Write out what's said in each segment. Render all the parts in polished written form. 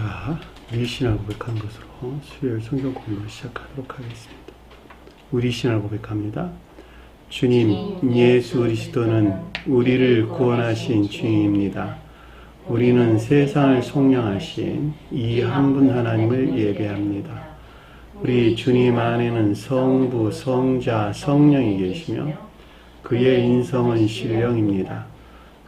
자, 우리 신앙을 고백한 것으로 수요일 성경 공부를 시작하도록 하겠습니다. 우리 신앙을 고백합니다. 주님, 예수 그리스도는 우리를 구원하신 주님입니다. 우리는 세상을 속량하신 이 한 분 하나님을 예배합니다. 우리 주님 안에는 성부, 성자, 성령이 계시며 그의 인성은 신령입니다.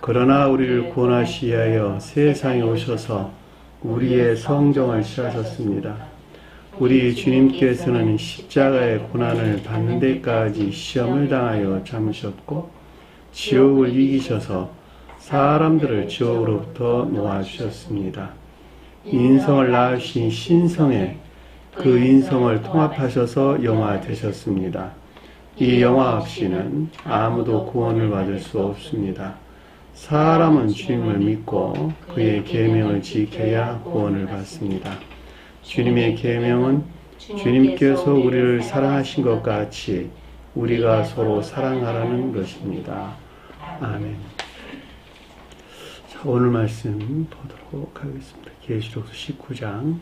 그러나 우리를 구원하시기 위하여 세상에 오셔서 우리의 성정을 취하셨습니다. 우리 주님께서는 십자가의 고난을 받는 데까지 시험을 당하여 참으셨고 지옥을 이기셔서 사람들을 지옥으로부터 놓아주셨습니다. 인성을 낳으신 신성에 그 인성을 통합하셔서 영화 되셨습니다. 이 영화 없이는 아무도 구원을 받을 수 없습니다. 사람은 주님을 믿고 그의 계명을 지켜야 구원을 받습니다. 주님의 계명은 주님께서 우리를 사랑하신 것 같이 우리가 서로 사랑하라는 것입니다. 아멘. 자, 오늘 말씀 보도록 하겠습니다. 계시록서 19장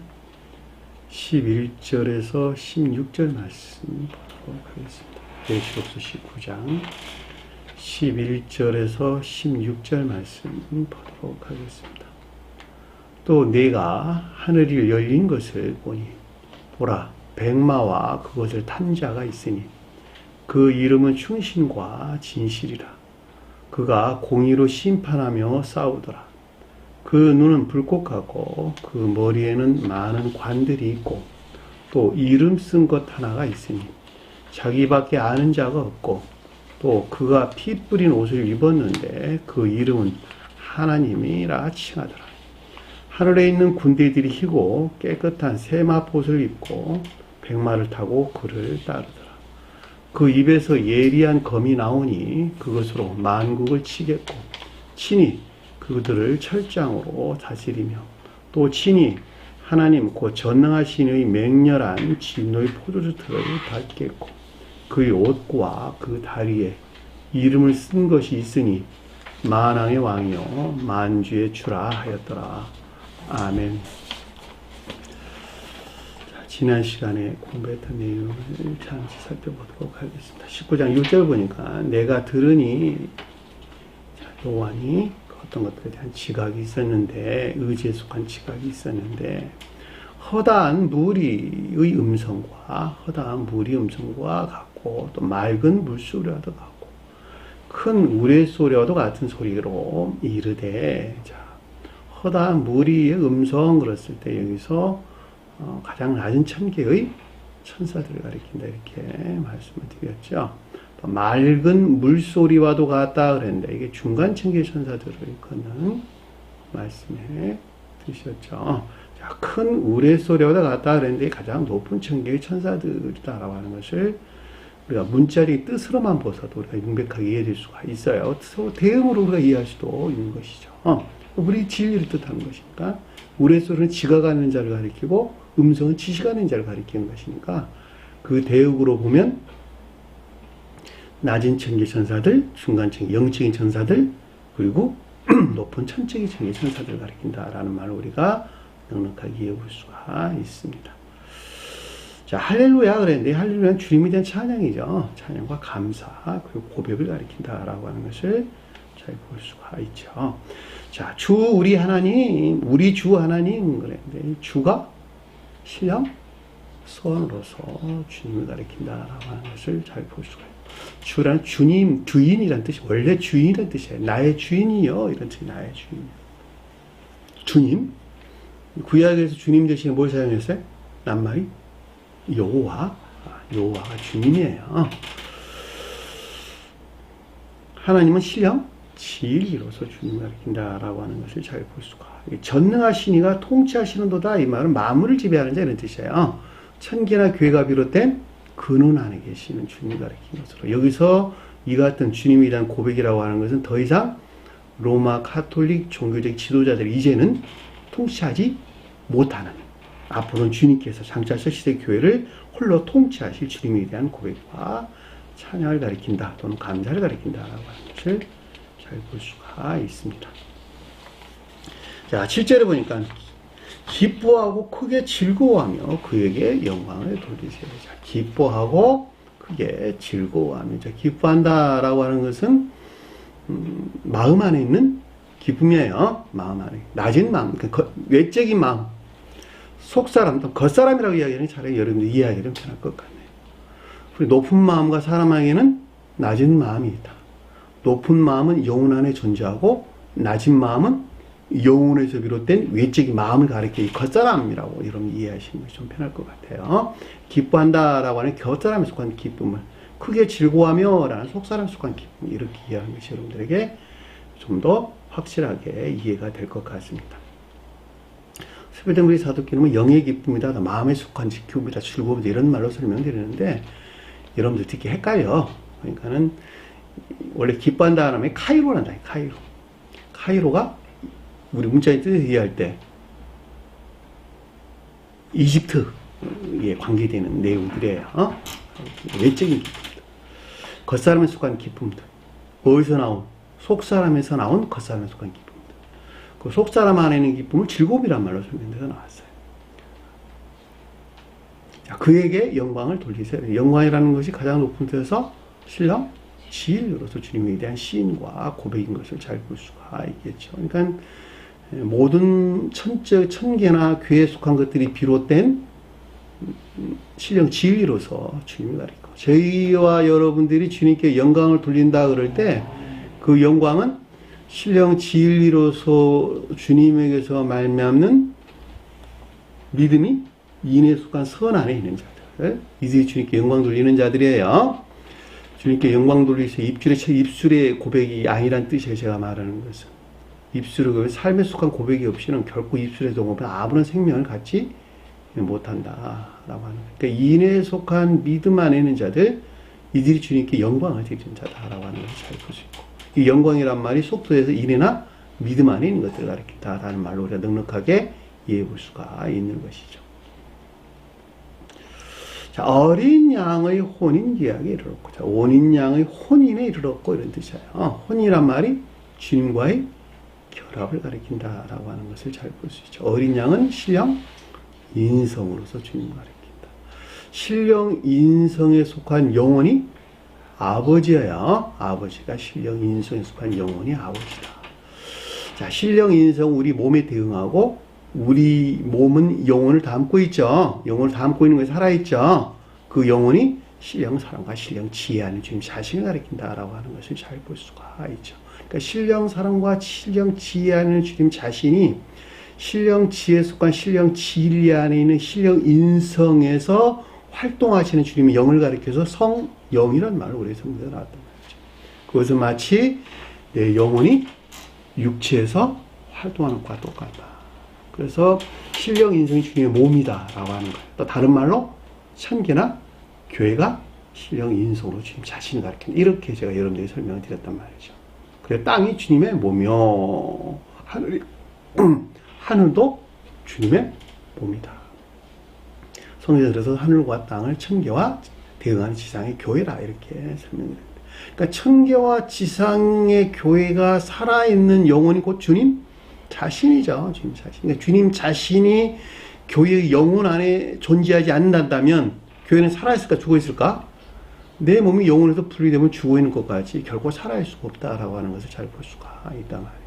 11절에서 16절 말씀 보도록 하겠습니다. 계시록서 19장 11절에서 16절 말씀 보도록 하겠습니다. 또 내가 하늘이 열린 것을 보니 보라 백마와 그것을 탄 자가 있으니 그 이름은 충신과 진실이라. 그가 공의로 심판하며 싸우더라. 그 눈은 불꽃 같고 그 머리에는 많은 관들이 있고 또 이름 쓴 것 하나가 있으니 자기밖에 아는 자가 없고 또 그가 피 뿌린 옷을 입었는데 그 이름은 하나님이라 칭하더라. 하늘에 있는 군대들이 희고 깨끗한 세마포옷을 입고 백마를 타고 그를 따르더라. 그 입에서 예리한 검이 나오니 그것으로 만국을 치겠고 친히 그들을 철장으로 다스리며 또 친히 하나님 곧 전능하신 의 맹렬한 진노의 포도주틀을 밟겠고 그의 옷과 그 다리에 이름을 쓴 것이 있으니 만왕의 왕이요 만주의 주라 하였더라. 아멘. 자, 지난 시간에 공부했던 내용을 잠시 살펴보도록 하겠습니다. 19장 6절 보니까 내가 들으니 요한이 어떤 것들에 대한 지각이 있었는데 의지에 속한 지각이 있었는데 허다한 무리의 음성과 같고 또 맑은 물소리와도 같고 큰 우레소리와도 같은 소리로 이르되 자, 허다한 무리의 음성 그랬을 때 여기서 가장 낮은 천계의 천사들을 가리킨다 이렇게 말씀을 드렸죠. 또 맑은 물소리와도 같다 그랬는데 이게 중간 천계 천사들을 일컫는 말씀에 드셨죠. 자, 큰 우레소리와도 같다 그랬는데 가장 높은 천계의 천사들이다라고 하는 것을 우리가 문자리 뜻으로만 보서도 우리가 명백하게 이해될 수가 있어요. 대응으로 우리가 이해할 수도 있는 것이죠. 우리 진리를 뜻하는 것이니까 우레소리는 지각하는 자를 가리키고 음성은 지식하는 자를 가리키는 것이니까 그 대응으로 보면 낮은 천계 천사들, 중간 천계 영적인 천사들 그리고 높은 천적인 천계 천사들을 가리킨다라는 말을 우리가 넉넉하게 이해할 수가 있습니다. 자, 할렐루야 그랬는데 할렐루야는 주님에 대한 찬양이죠. 찬양과 감사 그리고 고백을 가리킨다라고 하는 것을 잘 볼 수가 있죠. 자, 주 우리 하나님, 우리 주 하나님 그랬는데 주가 신령 서원으로서 주님을 가리킨다라고 하는 것을 잘 볼 수가 있습니다. 주란 주님, 주인이란 뜻이 원래 주인이란 뜻이에요. 나의 주인이요 이런 뜻이 나의 주인. 주님. 구약에서 주님 대신에 뭘 사용했어요? 낱말이 여호와, 여호와가 주님이에요. 하나님은 신령, 진리로서 주님을 가리킨다라고 하는 것을 잘 볼 수가. 전능하신 이가 통치하시는도다 이 말은 만물을 지배하는 자 이런 뜻이에요. 천계나 교회가 비롯된 근원 안에 계시는 주님을 가리킨 것으로 여기서 이 같은 주님에 대한 고백이라고 하는 것은 더 이상 로마 카톨릭 종교적 지도자들이 이제는 통치하지 못하는 앞으로는 주님께서 장차하실 시대 교회를 홀로 통치하실 주님에 대한 고백과 찬양을 가리킨다 또는 감사를 가리킨다라고 하는 것을 잘 볼 수가 있습니다. 자, 7절에 보니까 기뻐하고 크게 즐거워하며 그에게 영광을 돌리세요. 자, 기뻐하고 크게 즐거워하며. 자, 기뻐한다라고 하는 것은 마음 안에 있는 기쁨이에요. 마음 안에 낮은 마음, 외적인 마음, 속사람, 또 겉사람이라고 이야기하는 차라리 여러분들 이해하기는 편할 것 같네요. 우리 높은 마음과 사람에게는 낮은 마음이 있다. 높은 마음은 영혼 안에 존재하고 낮은 마음은 영혼에서 비롯된 외적인 마음을 가리켜 겉사람이라고 여러분 이해하시는 것이 좀 편할 것 같아요. 기뻐한다라고 하는 겉사람에 속한 기쁨을 크게 즐거워하며 라는 속사람에 속한 기쁨, 이렇게 이해하는 것이 여러분들에게 좀 더 확실하게 이해가 될 것 같습니다. 스베덴브리 사도기는 영의 기쁨이다, 마음에 속한 기쁨이다, 즐거움이다 이런 말로 설명드리는데 여러분들 듣기 헷갈려. 그러니까는 원래 기뻐한다 하면 카이로란다. 카이로가 우리 문자의 뜻을 이해할 때 이집트에 관계되는 내용들이에요. 외적인 기쁨들, 겉사람에 속한 기쁨들, 어디서 나온? 속사람에서 나온 겉사람에 속한 기쁨들. 그 속사람 안에 있는 기쁨을 즐거움이란 말로 설명돼서 나왔어요. 자, 그에게 영광을 돌리세요. 영광이라는 것이 가장 높은 데서 신령 지일로서 주님에 대한 시인과 고백인 것을 잘 볼 수가 있겠죠. 그러니까 모든 천계나 교회에 속한 것들이 비롯된 신령 지일로서 주님을 가리고 저희와 여러분들이 주님께 영광을 돌린다 그럴 때 그 영광은 신령 진리로서 주님에게서 말미암는 믿음이 인에 속한 선 안에 있는 자들, 이들이 주님께 영광 돌리는 자들이에요. 주님께 영광 돌리세요. 입술의 고백이 아니란 뜻이에요. 제가 말하는 것은 입술의 삶에 속한 고백이 없이는 결코 입술의 동업은 아무런 생명을 갖지 못한다라고 하는 거예요. 그러니까 인에 속한 믿음 안에 있는 자들, 이들이 주님께 영광을 드리는 자다라고 하는 것을 잘 볼 수 있고, 이 영광이란 말이 속도에서 인애나 믿음 안에 있는 것들을 가리킨다라는 말로 우리가 넉넉하게 이해해 볼 수가 있는 것이죠. 자, 어린 양의 혼인 기약에 이르렀고, 자, 어린 양의 혼인에 이르렀고 이런 뜻이에요. 혼이란 말이 주님과의 결합을 가리킨다라고 하는 것을 잘 볼 수 있죠. 어린 양은 신령 인성으로서 주님을 가리킨다. 신령 인성에 속한 영혼이 아버지예요. 아버지가 신령 인성에 속한 영혼이 아버지다. 자, 신령 인성 우리 몸에 대응하고 우리 몸은 영혼을 담고 있죠. 영혼을 담고 있는 것이 살아있죠. 그 영혼이 신령 사랑과 신령 지혜 안에 주님 자신을 가리킨다라고 하는 것을 잘 볼 수가 있죠. 그러니까 신령 사랑과 신령 지혜 안에 주님 자신이 신령 지혜에 속한 신령 진리 안에 있는 신령 인성에서 활동하시는 주님의 영을 가리켜서 성영이라는 말을 우리 성경에 나왔단 말이죠. 그것은 마치 내 영혼이 육체에서 활동하는 것과 똑같다. 그래서 신령 인성이 주님의 몸이다라고 하는 거예요. 또 다른 말로 천계나 교회가 신령 인성으로 주님 자신을 가리킨다. 이렇게 제가 여러분들에게 설명을 드렸단 말이죠. 그래서 땅이 주님의 몸이요, 하늘도 주님의 몸이다. 성경에 들어서 하늘과 땅을 천계와 대응하는 지상의 교회라 이렇게 설명드립니다. 그러니까 천계와 지상의 교회가 살아있는 영혼이 곧 주님 자신이죠. 주님 자신. 그러니까 주님 자신이 교회의 영혼 안에 존재하지 않는다면 교회는 살아있을까 죽어있을까? 내 몸이 영혼에서 분리되면 죽어있는 것까지 결코 살아있을 수가 없다라고 하는 것을 잘 볼 수가 있단 말입니다.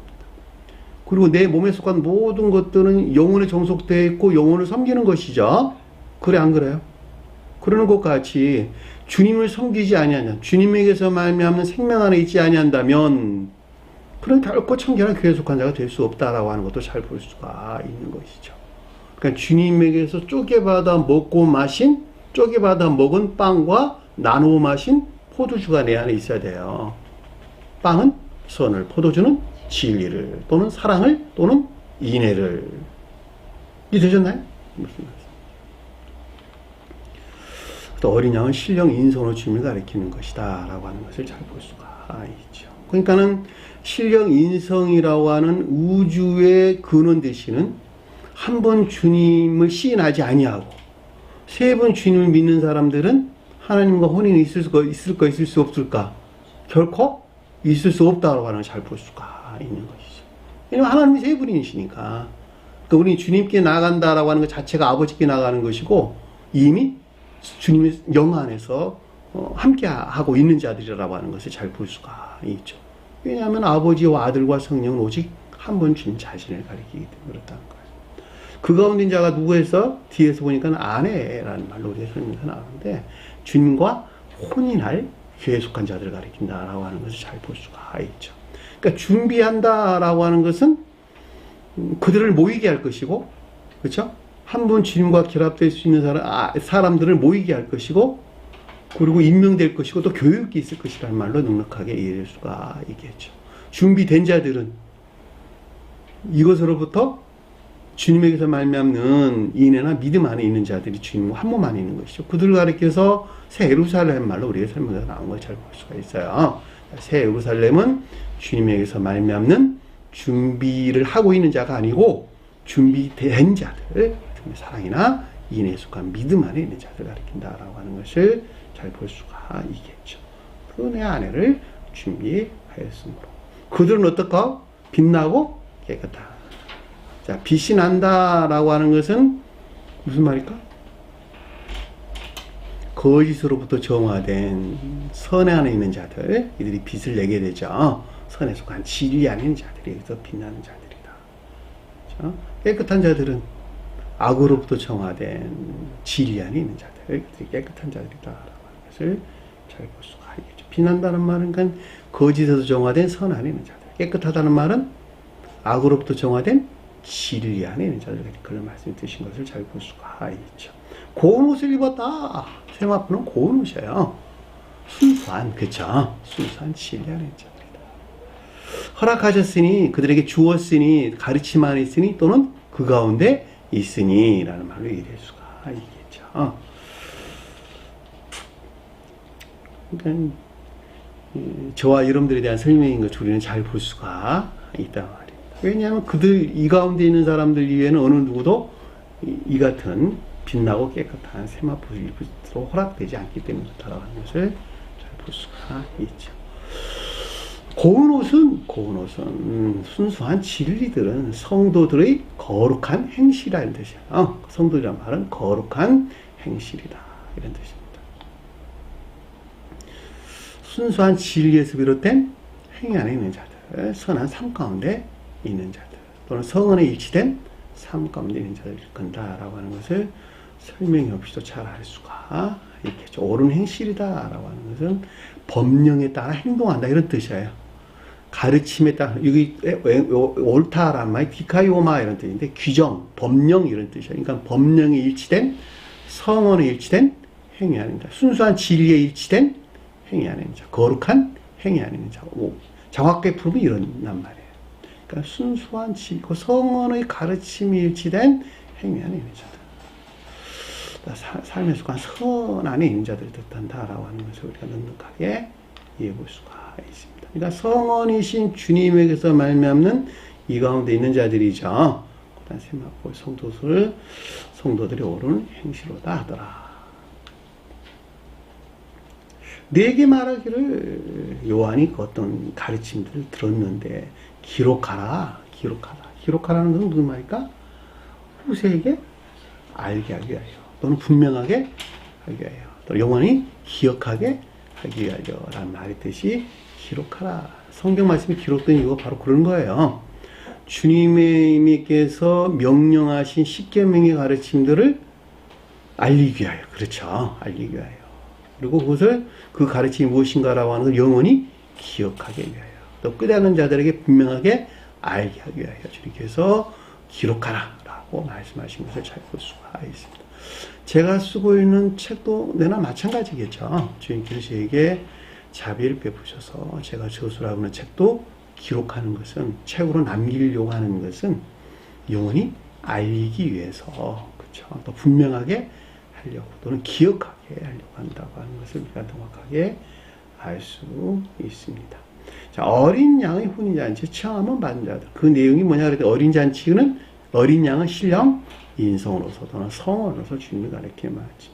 그리고 내 몸에 속한 모든 것들은 영혼에 종속되어 있고 영혼을 섬기는 것이죠. 그래 안 그래요? 그러는 것 같이 주님을 섬기지 아니하냐, 주님에게서 말미암는 생명 안에 있지 아니한다면 그런 결코 천계나 교회에 속한 자가 될 수 없다라고 하는 것도 잘 볼 수가 있는 것이죠. 그러니까 주님에게서 쪼개받아 먹고 마신, 쪼개받아 먹은 빵과 나누어 마신 포도주가 내 안에 있어야 돼요. 빵은 선을, 포도주는 진리를, 또는 사랑을, 또는 인애를. 이해되셨나요? 무슨 말씀? 또 어린 양은 신령 인성으로 주님을 가리키는 것이다 라고 하는 것을 잘 볼 수가 있죠. 그러니까는 신령 인성이라고 하는 우주의 근원 되시는 한 번 주님을 시인하지 아니하고 세 번 주님을 믿는 사람들은 하나님과 혼인이 있을 수 없을까? 결코 있을 수 없다라고 하는 걸 잘 볼 수가 있는 것이죠. 왜냐하면 하나님이 세 분이시니까 그러니까 우리 주님께 나아간다라고 하는 것 자체가 아버지께 나아가는 것이고 이미 주님의 영 안에서 함께 하고 있는 자들이라고 하는 것을 잘 볼 수가 있죠. 왜냐하면 아버지와 아들과 성령은 오직 한 분 주님 자신을 가리키기 때문에 그렇다는 거예요. 그 가운데 있는 자가 누구에서 뒤에서 보니까 아내라는 말로 우리가 설명해서 나오는데 주님과 혼인할 교회에 속한 자들을 가리킨다라고 하는 것을 잘 볼 수가 있죠. 그러니까 준비한다라고 하는 것은 그들을 모이게 할 것이고, 그렇죠? 한 분 주님과 결합될 수 있는 사람들을 모이게 할 것이고, 그리고 임명될 것이고, 또 교육이 있을 것이라는 말로 넉넉하게 이해할 수가 있겠죠. 준비된 자들은 이것으로부터 주님에게서 말미암는 인애나 믿음 안에 있는 자들이 주님과 한 몸 안에 있는 것이죠. 그들을 가리켜서 새 예루살렘 말로 우리가 설명해서 나온 걸 잘 볼 수가 있어요. 새 예루살렘은 주님에게서 말미암는 준비를 하고 있는 자가 아니고 준비된 자들, 사랑이나 인애에 속한 믿음 안에 있는 자들 가리킨다라고 하는 것을 잘 볼 수가 있겠죠. 그 내 아내를 준비하였으므로 그들은 어떨까? 빛나고 깨끗하다. 자, 빛이 난다라고 하는 것은 무슨 말일까? 거짓으로부터 정화된 선에 안에 있는 자들, 이들이 빛을 내게 되죠. 선에 속한 진리 안에 있는 자들이 여기서 빛나는 자들이다. 그렇죠? 깨끗한 자들은 악으로부터 정화된 진리 안에 있는 자들, 이들이 깨끗한 자들이다라고 하는 것을 잘 볼 수가 있겠죠. 빛난다는 말은 그러니까 거짓에서 정화된 선 안에 있는 자들, 깨끗하다는 말은 악으로부터 정화된 진리 안에 있는 자들, 그런 말씀을 드신 것을 잘 볼 수가 있죠. 고운 옷을 입었다. 세마포는 고운 옷이에요. 순수한, 그쵸? 순수한 진리 안에 있는 자들이다. 허락하셨으니, 그들에게 주었으니, 가르침 안에 있으니, 또는 그 가운데 있으니, 라는 말로 이해할 수가 있겠죠. 그러니까, 저와 여러분들에 대한 설명인 것을 우리는 잘 볼 수가 있다 말입니다. 왜냐하면 이 가운데 있는 사람들 이외에는 어느 누구도 이 같은 빛나고 깨끗한 세마포를 입을수록 허락되지 않기 때문에 그렇다고 하는 것을 잘 볼 수가 있죠. 고운 옷은 순수한 진리들은 성도들의 거룩한 행실이라는 뜻이에요. 성도라는 말은 거룩한 행실이다, 이런 뜻입니다. 순수한 진리에서 비롯된 행위 안에 있는 자들, 선한 삶 가운데 있는 자들, 또는 성언에 일치된 삶 가운데 있는 자들일 건다라고 하는 것을 설명이 없이도 잘 알 수가 있겠죠. 옳은 행실이다라고 하는 것은 법령에 따라 행동한다, 이런 뜻이에요. 가르침에 따라, 여기 옳다라는 말이 디카이오마 이런 뜻인데, 규정, 법령 이런 뜻이에요. 그러니까 법령에 일치된, 성언에 일치된 행위 아닙니다. 순수한 진리에 일치된 행위 아닙니다. 거룩한 행위 아닙니다. 정확하게 풀면 이런단 말이에요. 그러니까 순수한 진리, 성언의 가르침이 일치된 행위 안에 있는 자들, 삶의 속한 선 안에 있는 자들을 뜻한다라고 하는 것을 우리가 넉넉하게 이해해 볼 수가 있습니다. 그러니까 성언이신 주님에게서 말미암는 이 가운데 있는 자들이죠. 그다음 세마포 성도들이 옳은 행실로다 하더라. 내게 말하기를 요한이 그 어떤 가르침들을 들었는데 기록하라는 것은 무슨 말일까? 후세에게 알게 하기 위하여, 또는 분명하게 하기 위하여, 또 영원히 기억하게 하기 위하여 라는 말이 뜻이 기록하라. 성경 말씀이 기록된 이유가 바로 그런 거예요. 주님께서 명령하신 십계명의 가르침들을 알리기 위하여, 그렇죠, 알리기 위하여, 그리고 그 가르침이 무엇인가라고 하는 걸 영원히 기억하게 위하여, 또 끝나는 자들에게 분명하게 알게 하기 위하여 주님께서 기록하라 라고 말씀하신 것을 잘 볼 수가 있습니다. 제가 쓰고 있는 책도 내나 마찬가지겠죠. 주님께서 저에게 자비를 베푸셔서 제가 저술하고 있는 책도 기록하는 것은, 책으로 남기려고 하는 것은 영원히 알리기 위해서, 그렇죠, 또 분명하게 하려고, 또는 기억하게 하려고 한다고 하는 것을 우리가 정확하게 알 수 있습니다. 자, 어린 양의 혼인잔치 청함을 받은 자들, 그 내용이 뭐냐 그랬더니, 어린 양은 신령 인성으로서 또는 성원으로서 주님을 가리키는 말이지.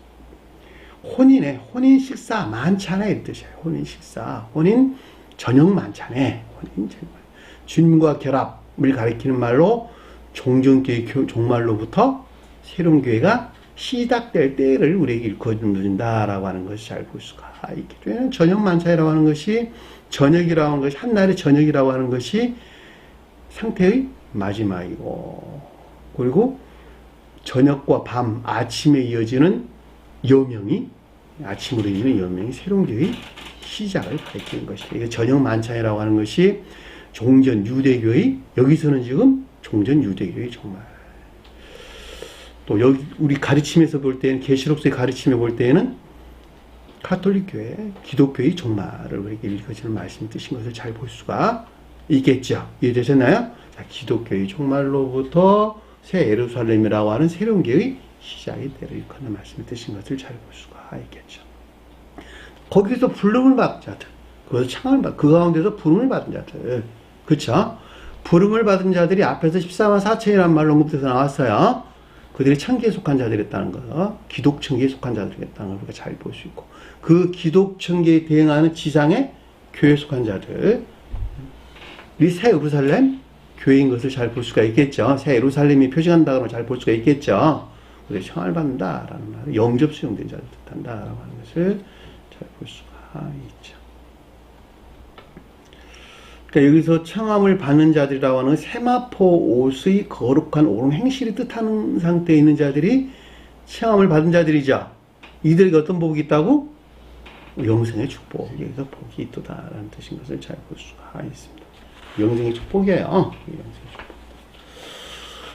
혼인 식사 만찬에 이 뜻이에요. 혼인 식사, 혼인 저녁 만찬에, 주님과 결합을 가리키는 말로 종전교회 종말로부터 새로운 교회가 시작될 때를 우리에게 일컬어준다라고 하는 것이 잘 볼 수가 있겠죠. 저녁 만찬이라고 하는 것이 저녁이라고 하는 것이 한날의 저녁이라고 하는 것이 상태의 마지막이고, 그리고 저녁과 밤, 아침에 이어지는 여명이, 아침으로 이어지는 여명이 새로운 교회의 시작을 가리키는 것이죠. 저녁 만찬이라고 하는 것이 종전 유대교의, 여기서는 지금 종전 유대교의 종말. 또 여기 우리 가르침에서 볼 때는, 계시록서의 가르침에 볼 때는 가톨릭 교회, 기독교의 종말을 우리에게 일컬어주는 말씀이 뜻인 것을 잘 볼 수가 있겠죠. 이해되셨나요? 자, 기독교의 종말로부터 새 예루살렘이라고 하는 새로운 교회의 시작의 때를 일컫는 말씀이 뜻인 것을 잘 볼 수가 있겠죠. 거기서 부름을 받은 자들, 그 가운데서 부름을 받은 자들, 그쵸? 부름을 받은 자들이 앞에서 14만 4천이라는 말로 언급돼서 나왔어요. 그들이 천계에 속한 자들이었다는 거, 기독천계에 속한 자들이었다는 걸 우리가 잘 볼 수 있고, 그 기독천계에 대응하는 지상의 교회에 속한 자들이 새 예루살렘 교회인 것을 잘 볼 수가 있겠죠. 새 예루살렘이 표징한다 그러면 잘 볼 수가 있겠죠. 그들이 청을 받는다라는 말은 영접 수용된 자를 뜻한다라고 하는 것을 잘 볼 수가 있죠. 그러니까 여기서 청함을 받는 자들이라고 하는 세마포 옷의 거룩한 옳은 행실이 뜻하는 상태에 있는 자들이 청함을 받은 자들이죠. 이들에게 어떤 복이 있다고? 영생의 축복. 여기서 복이 있다라는 뜻인 것을 잘 볼 수가 있습니다. 영생의 축복이에요. 영생의 축복.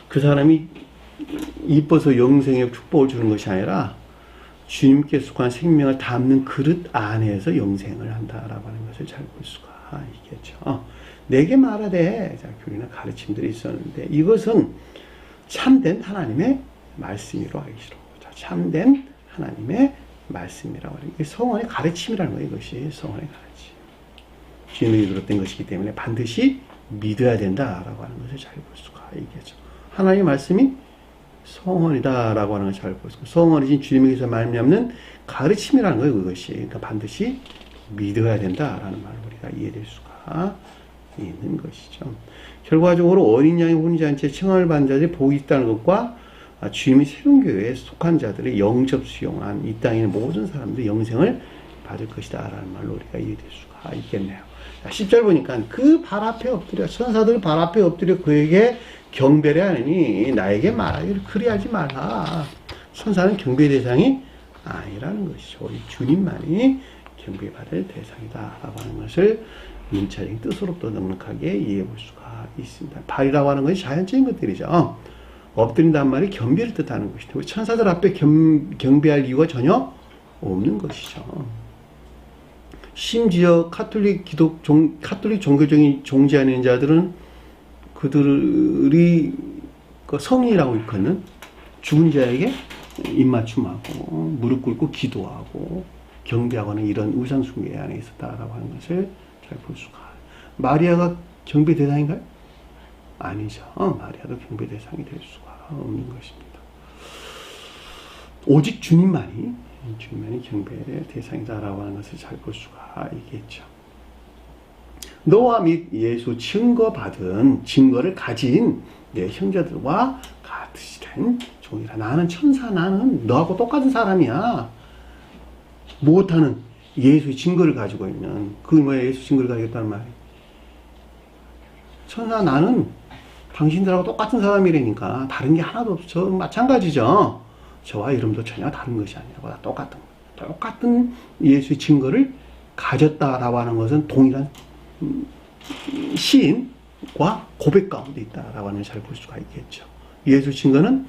그 사람이 이뻐서 영생의 축복을 주는 것이 아니라 주님께 속한 생명을 담는 그릇 안에서 영생을 한다라고 하는 것을 잘 볼 수가 있겠죠. 내게 말하되, 자, 교리나 가르침들이 있었는데, 이것은 참된 하나님의 말씀이라고 하기로. 자, 참된 하나님의 말씀이라고 하는 게 성원의 가르침이라는 거예요. 이것이 성원의 가르침. 주님이 들었던 것이기 때문에 반드시 믿어야 된다라고 하는 것을 잘 볼 수가 있겠죠. 하나님의 말씀이 성원이다라고 하는 것을 잘 볼 수가 있고, 성원이신 주님에게서 말미암는 가르침이라는 거예요. 그것이. 그러니까 반드시 믿어야 된다라는 말을 우리가 이해될 수가 있는 것이죠. 결과적으로 어린 양의 혼인잔치에 청함을 받은 자들이 복이 있다는 것과 주님이 새로운 교회에 속한 자들의 영접 수용한 이 땅에 있는 모든 사람들이 영생을 받을 것이다 라는 말로 우리가 이해될 수가 있겠네요. 10절 보니까 그 발 앞에 엎드려, 천사들 발 앞에 엎드려 그에게 경배를 하느니 나에게 말하기를 그리하지 말라. 천사는 경배 대상이 아니라는 것이죠. 우리 주님만이 경배받을 대상이다 라고 하는 것을 문자적인 뜻으로부터 넉넉하게 이해해 볼 수가 있습니다. 발이라고 하는 것이 자연적인 것들이죠. 엎드린다는 말이 경배를 뜻하는 것이죠. 천사들 앞에 경배할 이유가 전혀 없는 것이죠. 심지어 카톨릭 종교적인 존재하는 자들은 그들이 성인이라고 일컫는 죽은 자에게 입맞춤하고 무릎 꿇고 기도하고 경배하고는 이런 우상숭배 안에 있었다라고 하는 것을 잘 볼 수가. 마리아가 경배 대상인가요? 아니죠. 마리아도 경배 대상이 될 수가 없는 것입니다. 오직 주님만이 경배의 대상이다라고 하는 것을 잘 볼 수가 있겠죠. 너와 및 예수 증거를 가진 내 형제들과 같이 된 종이라. 나는 천사, 나는 너하고 똑같은 사람이야. 못하는 예수의 증거를 가지고 있는, 그게 뭐야? 예수 증거를 가지고 있다는 말이야. 천사, 나는 당신들하고 똑같은 사람이라니까 다른 게 하나도 없어. 마찬가지죠. 저와 이름도 전혀 다른 것이 아니고 다 똑같은 예수의 증거를 가졌다라고 하는 것은 동일한 시인과 고백 가운데 있다라고 하는 걸 잘 볼 수가 있겠죠. 예수 증거는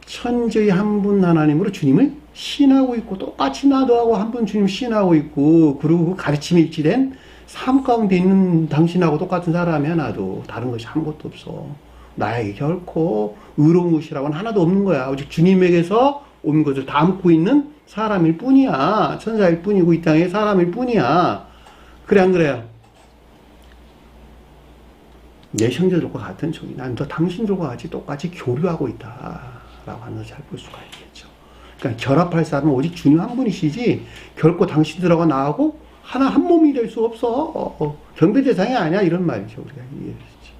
천지의 한 분 하나님으로 주님을 신하고 있고, 똑같이 나도하고 한 분 주님 신하고 있고, 그리고 그 가르침이 일치된 삶 가운데 있는 당신하고 똑같은 사람이야. 나도 다른 것이 아무것도 없어. 나에게 결코 의로운 것이라고는 하나도 없는 거야. 오직 주님에게서 온 것을 담고 있는 사람일 뿐이야. 천사일 뿐이고 이 땅의 사람일 뿐이야. 그래 안 그래요? 내 형제들과 같은 종이, 난 또 당신들과 같이 똑같이 교류하고 있다라고 하는 걸 잘 볼 수가 있겠죠. 그러니까 결합할 사람은 오직 주님 한 분이시지 결코 당신들하고 나하고 하나 한 몸이 될 수 없어. 경배 대상이 아니야. 이런 말이죠. 우리가 이해했지.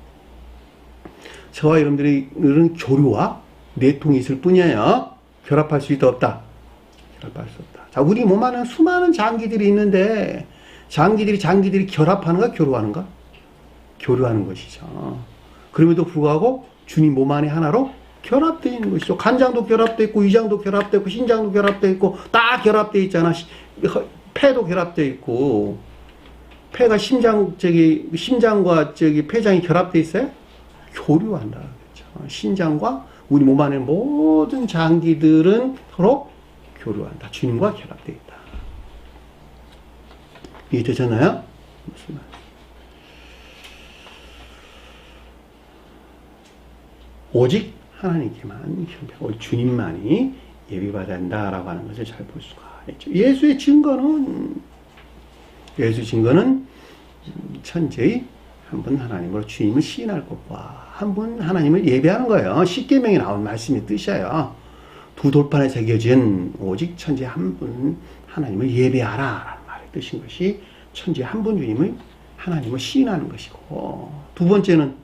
저와 여러분들은 교류와 내통이 있을 뿐이에요. 결합할 수 있다 없다? 결합할 수 없다. 자, 우리 몸 안에 수많은 장기들이 있는데 장기들이 결합하는가 교류하는가? 교류하는 것이죠. 그럼에도 불구하고 주님 몸 안에 하나로 결합되어 있는 것이죠. 간장도 결합되어 있고 위장도 결합되어 있고 신장도 결합되어 있고 다 결합되어 있잖아. 폐도 결합되어 있고 폐가 심장과 폐장이 결합되어 있어요? 교류한다. 그렇죠. 신장과 우리 몸 안에 모든 장기들은 서로 교류한다. 주님과 결합되어 있다. 이해되셨나요? 무슨 말? 오직 하나님께만 오직 주님만이 예비받아야 한다라고 하는 것을 잘 볼 수가 있죠. 예수의 증거는 천재의 한 분 하나님으로 주님을 시인할 것과 한 분 하나님을 예배하는 거예요. 십계명에 나온 말씀의 뜻이에요. 두 돌판에 새겨진 오직 천재 한 분 하나님을 예배하라 라는 말의 뜻인 것이 천재 한 분 주님을 하나님을 시인하는 것이고, 두 번째는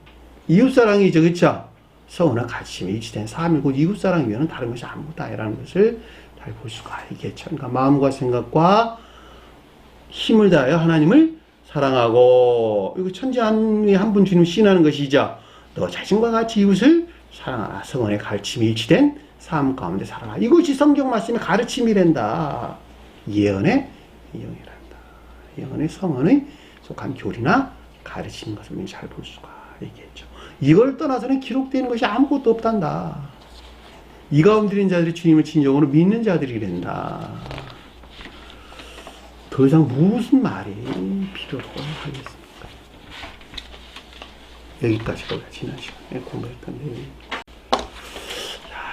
이웃사랑이죠. 그렇죠? 서운한 가치심에 일치된 삶이고, 이웃사랑 이외에는 다른 것이 아무것도 아니라는 것을 잘 볼 수가 있겠죠. 그러니까 마음과 생각과 힘을 다하여 하나님을 사랑하고, 이거 천재 한 분 주님 시인하는 것이죠. 너 자신과 같이 이웃을 사랑하라. 성언의 가르침이 일치된 삶 가운데 살아라. 이것이 성경 말씀의 가르침이란다. 예언의 성언의 속한 교리나 가르치는 것을 잘 볼 수가 있겠죠. 이걸 떠나서는 기록되는 것이 아무것도 없단다. 이 가운데 있는 자들이 주님을 진정으로 믿는 자들이란다. 더 이상 무슨 말이 필요로 하겠습니까? 여기까지가 지난 시간에 공부했던 내용입니다.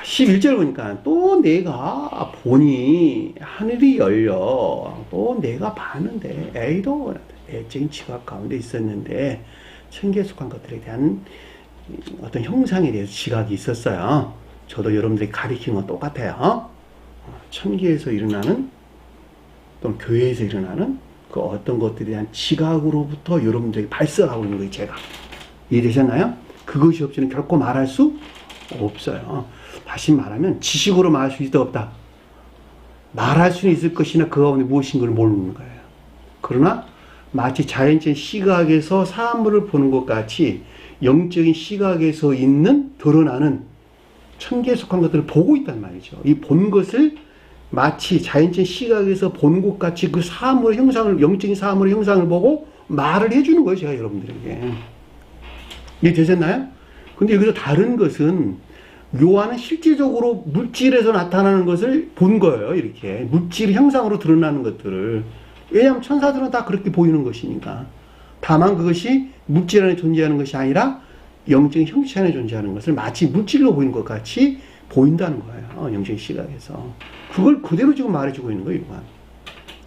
11절 보니까 또 내가 보니 하늘이 열려 또 내가 봤는데 에이도 내적인 지각 가운데 있었는데 천계에 속한 것들에 대한 어떤 형상에 대해서 지각이 있었어요. 저도 여러분들이 가리키는 건 똑같아요. 천계에서 일어나는 또는 교회에서 일어나는 그 어떤 것들에 대한 지각으로부터 여러분들이 발설하고 있는 거예요. 제가 이해되셨나요? 그것이 없이는 결코 말할 수 없어요. 다시 말하면 지식으로 말할 수 있다 없다. 말할 수는 있을 것이나 그 가운데 무엇인 걸 모르는 거예요. 그러나 마치 자연적인 시각에서 사물을 보는 것 같이 영적인 시각에서 있는 드러나는 천계에 속한 것들을 보고 있단 말이죠. 이 본 것을 마치 자연적인 시각에서 본 것 같이 그 사물의 형상을, 영적인 사물의 형상을 보고 말을 해주는 거예요. 제가 여러분들에게. 이게 되셨나요? 근데 여기서 다른 것은 요한은 실질적으로 물질에서 나타나는 것을 본 거예요. 이렇게 물질 형상으로 드러나는 것들을. 왜냐하면 천사들은 다 그렇게 보이는 것이니까. 다만 그것이 물질 안에 존재하는 것이 아니라 영적인 형체 안에 존재하는 것을 마치 물질로 보이는 것 같이 보인다는 거예요. 영적인 시각에서. 그걸 그대로 지금 말해주고 있는 거예요. 요한.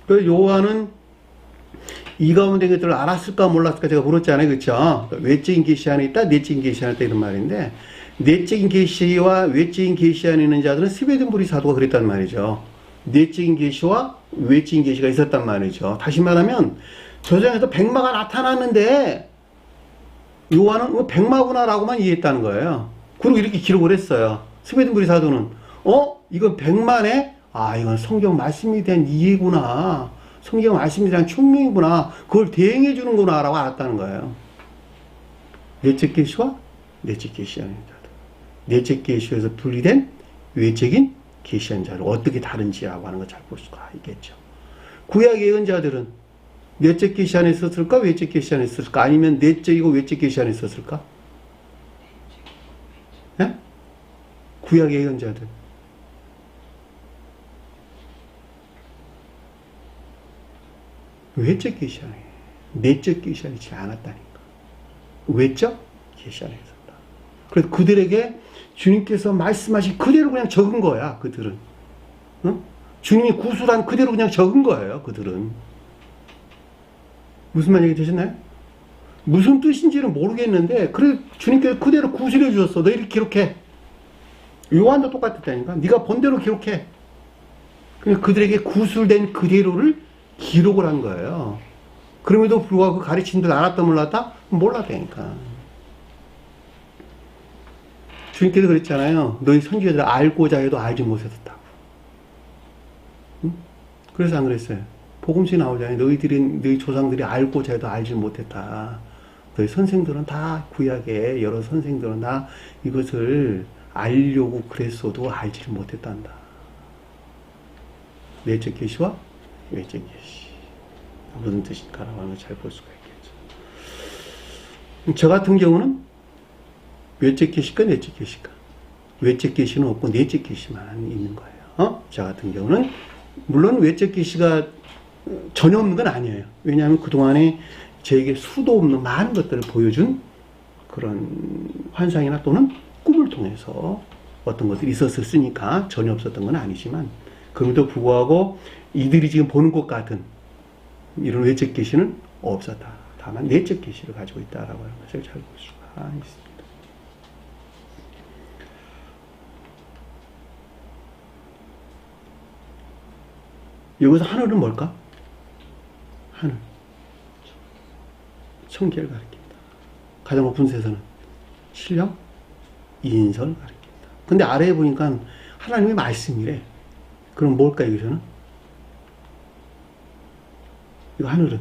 그래서 요한은 이 가운데 것들을 알았을까 몰랐을까 제가 물었잖아요. 그렇죠? 외적인 계시 안에 있다, 내적인 계시 안에 있다 이런 말인데, 내적인 계시와 외적인 계시 안에 있는 자들은 스베덴부리 사도가 그랬단 말이죠. 내적인 계시와 외적인 계시가 있었단 말이죠. 다시 말하면 저장에서 백마가 나타났는데 요한은 백마구나라고만 이해했다는 거예요. 그리고 이렇게 기록을 했어요. 스베덴부리 사도는 이건 백마네? 이건 성경 말씀에 대한 이해구나. 성경 말씀에 대한 총명이구나. 그걸 대행해 주는구나 라고 알았다는 거예요. 내적 계시와 내적 계시하는 자들. 내적 계시에서 분리된 외적인 계시한 자를 어떻게 다른지라고 하는 걸 잘 볼 수가 있겠죠. 구약 예언자들은 내적 계시 안에 있었을까? 외적 계시 안에 있었을까? 아니면 내적이고 외적 계시 안에 있었을까? 네? 구약 예언자들. 외적 계시 안에, 내적 계시 안에 있지 않았다니까. 외적 계시 안에 있었다. 그래서 그들에게 주님께서 말씀하신 그대로 그냥 적은 거야, 그들은. 주님이 구술한 그대로 그냥 적은 거예요, 그들은. 무슨 말인지 되셨나요? 무슨 뜻인지는 모르겠는데, 그래, 주님께서 그대로 구술해 주셨어. 너 이렇게 기록해. 요한도 똑같았다니까. 네가 본 대로 기록해. 그냥 그들에게 구술된 그대로를 기록을 한 거예요. 그럼에도 불구하고 그 가르침들 알았다 몰랐다? 몰랐다니까. 주님께서 그랬잖아요. 너희 선지자들 알고자 해도 알지 못했다고. 응? 그래서 안 그랬어요. 복음서에 나오잖아요. 너희 조상들이 알고자 해도 알지 못했다. 너희 선생들은 다 구약에 여러 선생들은 다 이것을 알려고 그랬어도 알지를 못했단다. 내적 계시와 외적 계시. 무슨 뜻인가라고 하는 걸 잘 볼 수가 있겠죠. 저 같은 경우는 외적 계시가 내적 계시가. 외적 계시는 없고 내적 계시만 있는 거예요. 저 같은 경우는 물론 외적 계시가 전혀 없는 건 아니에요. 왜냐하면 그동안에 저에게 수도 없는 많은 것들을 보여준 그런 환상이나 또는 꿈을 통해서 어떤 것들이 있었으니까 전혀 없었던 건 아니지만 그럼에도 불구하고 이들이 지금 보는 것 같은 이런 외적 계시는 없었다. 다만 내적 계시를 가지고 있다라고 하는 것을 잘 볼 수가 있습니다. 여기서 하늘은 뭘까? 하늘. 청계를 가리킨다. 가장 높은 세상은 신령, 인성을 가리킨다. 근데 아래에 보니까 하나님의 말씀이래. 그럼 뭘까 여기서는? 이거 하늘은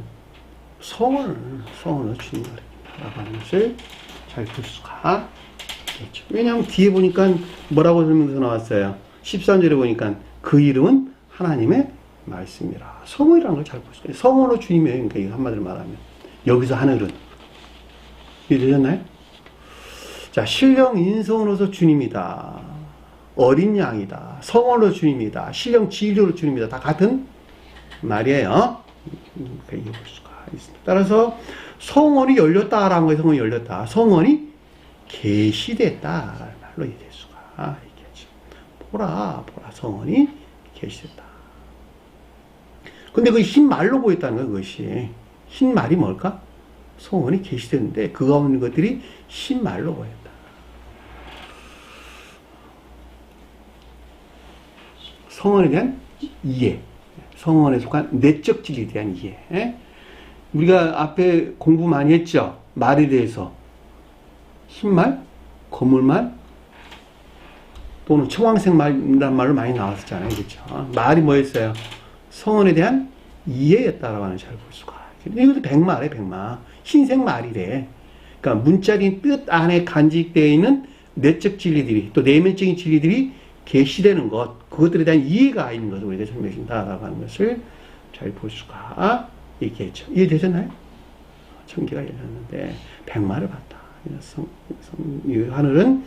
성원을 주님 가리킨다라고 하는 것을 잘 볼 수가 있겠죠. 왜냐하면 뒤에 보니까 뭐라고 설명서 나왔어요. 13절에 보니까 그 이름은 하나님의 말씀이라. 성원이라는 걸 잘 볼 수가 있어요. 성원으로 주님이에요. 그러니까 이거 한마디로 말하면. 여기서 하늘은. 이해되셨나요? 자, 신령 인성으로서 주님이다. 어린 양이다. 성원으로 주님이다. 신령 진리로 주님이다. 다 같은 말이에요. 이렇게 볼 수가 있습니다. 따라서 성원이 열렸다라는 거예요. 성원이 열렸다. 성원이 계시됐다. 말로 이해될 수가 있겠죠. 보라, 성원이 계시됐다. 근데 그 흰 말로 보였다는 거예요. 그것이. 흰 말이 뭘까? 성원이 계시됐는데 그 가운데 것들이 흰 말로 보였다. 성원에 대한 이해. 성원에 속한 내적 진리에 대한 이해. 우리가 앞에 공부 많이 했죠. 말에 대해서. 흰말, 거물말, 또는 청황색 말이란 말로 많이 나왔었잖아요. 그렇죠? 말이 뭐였어요? 성원에 대한 이해였다라고 하는 잘 볼 수가. 이것도 백마래, 백마. 흰색 말이래. 그러니까 문자적인 뜻 안에 간직되어 있는 내적 진리들이, 또 내면적인 진리들이 계시되는 것, 그것들에 대한 이해가 있는 것을 우리가 설명해준다라고 하는 것을 잘 볼 수가 있겠죠. 이해되셨나요? 천기가 열렸는데, 백마를 봤다. 이 하늘은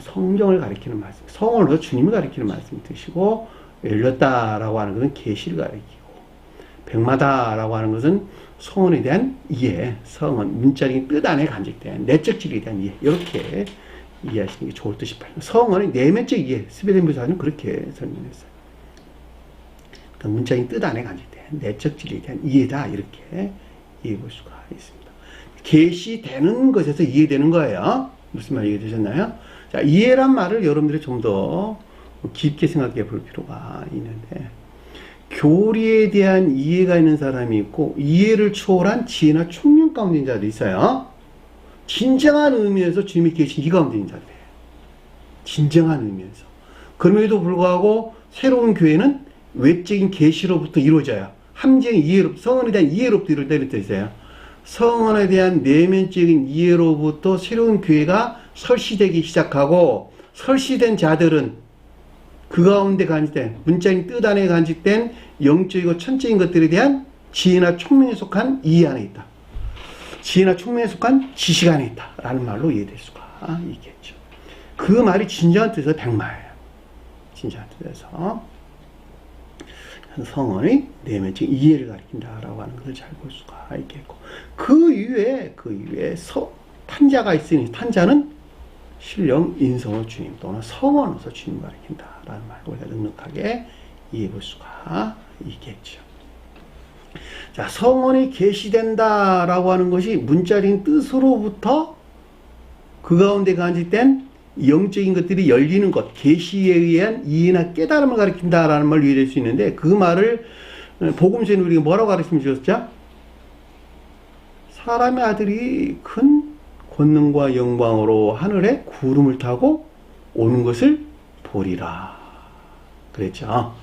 성경을 가리키는 말씀, 성원으로 주님을 가리키는 말씀 뜻이고, 열렸다라고 하는 것은 계시를 가리키고, 백마다라고 하는 것은 성원에 대한 이해, 성원, 문자적인 뜻 안에 간직된 내적 진리에 대한 이해, 이렇게 이해하시는 게 좋을 듯 싶어요. 성원의 내면적 이해, 스베덴 부사는 그렇게 설명했어요. 그러니까 문자적인 뜻 안에 간직된 내적 진리에 대한 이해다, 이렇게 이해해 볼 수가 있습니다. 계시되는 것에서 이해되는 거예요. 무슨 말 이해되셨나요? 자, 이해란 말을 여러분들이 좀 더 깊게 생각해 볼 필요가 있는데, 교리에 대한 이해가 있는 사람이 있고 이해를 초월한 지혜나 총명 가운데 있는 자들이 있어요. 진정한 의미에서 주님이 계신 이 가운데 있는 자들이에요. 진정한 의미에서. 그럼에도 불구하고 새로운 교회는 외적인 계시로부터 이루어져요. 함정의 이해로부터, 성원에 대한 이해로부터 이루어져 있어요. 성원에 대한 내면적인 이해로부터 새로운 교회가 설치되기 시작하고, 설치된 자들은 그 가운데 간직된, 문자인 뜻 안에 간직된 영적이고 천적인 것들에 대한 지혜나 총명에 속한 이해 안에 있다. 지혜나 총명에 속한 지식 안에 있다. 라는 말로 이해될 수가 있겠죠. 그 말이 진정한 뜻에서 백마예요. 진정한 뜻에서. 성원의 내면적인 이해를 가리킨다라고 하는 것을 잘 볼 수가 있겠고. 그 이외에 탄자가 있으니, 탄자는 신령 인성으로 주님 또는 성원으로서 주님 가리킨다라는 말을 우리가 넉넉하게 이해해 볼 수가 있겠죠. 자, 성원이 계시된다라고 하는 것이 문자적인 뜻으로부터 그 가운데 간직된 영적인 것들이 열리는 것, 계시에 의한 이해나 깨달음을 가리킨다라는 말을 이해할 수 있는데, 그 말을 복음서에는 우리가 뭐라고 가르치면 주셨죠? 사람의 아들이 큰 권능과 영광으로 하늘에 구름을 타고 오는 것을 보리라. 그랬죠.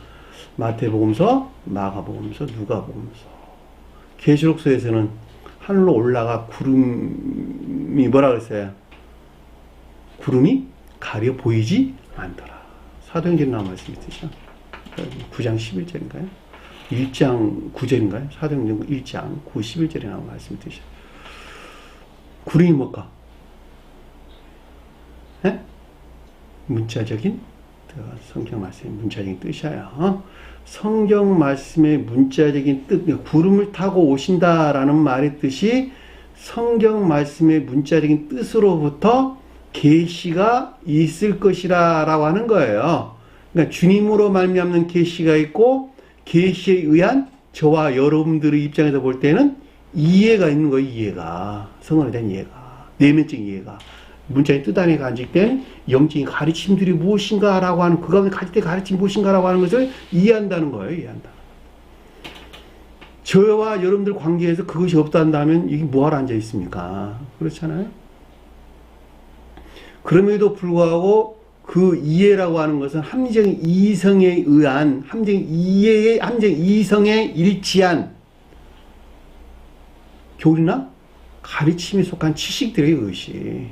마태복음서, 마가복음서, 누가복음서. 계시록서에서는 하늘로 올라가 구름이 뭐라 그랬어요? 구름이 가려 보이지 않더라. 사도행전에 나온 말씀이 있죠. 9장 11절인가요? 1장 9절인가요? 사도행전 1장 9, 11절에 나온 말씀이 있죠. 구름이 뭘까? 에? 문자적인 성경 말씀의 문자적인 뜻이에요. 성경 말씀의 문자적인 뜻, 구름을 타고 오신다라는 말의 뜻이 성경 말씀의 문자적인 뜻으로부터 계시가 있을 것이라고 하는 거예요. 그러니까 주님으로 말미암는 계시가 있고 계시에 의한 저와 여러분들의 입장에서 볼 때는 이해가 있는 거예요. 이해가 성언에 대한 이해가, 내면적인 이해가. 문자의 뜻 안에 간직된 영적인 가르침들이 무엇인가라고 하는, 그 가운데 간직된 가르침이 무엇인가라고 하는 것을 이해한다는 거예요. 이해한다. 저와 여러분들 관계에서 그것이 없다면 이게 뭐하러 앉아 있습니까? 그렇잖아요. 그럼에도 불구하고 그 이해라고 하는 것은 합리적인 이성에 의한, 합리적인 이해의, 합리적인 이성에 일치한 교리나 가르침에 속한 지식들의 것이.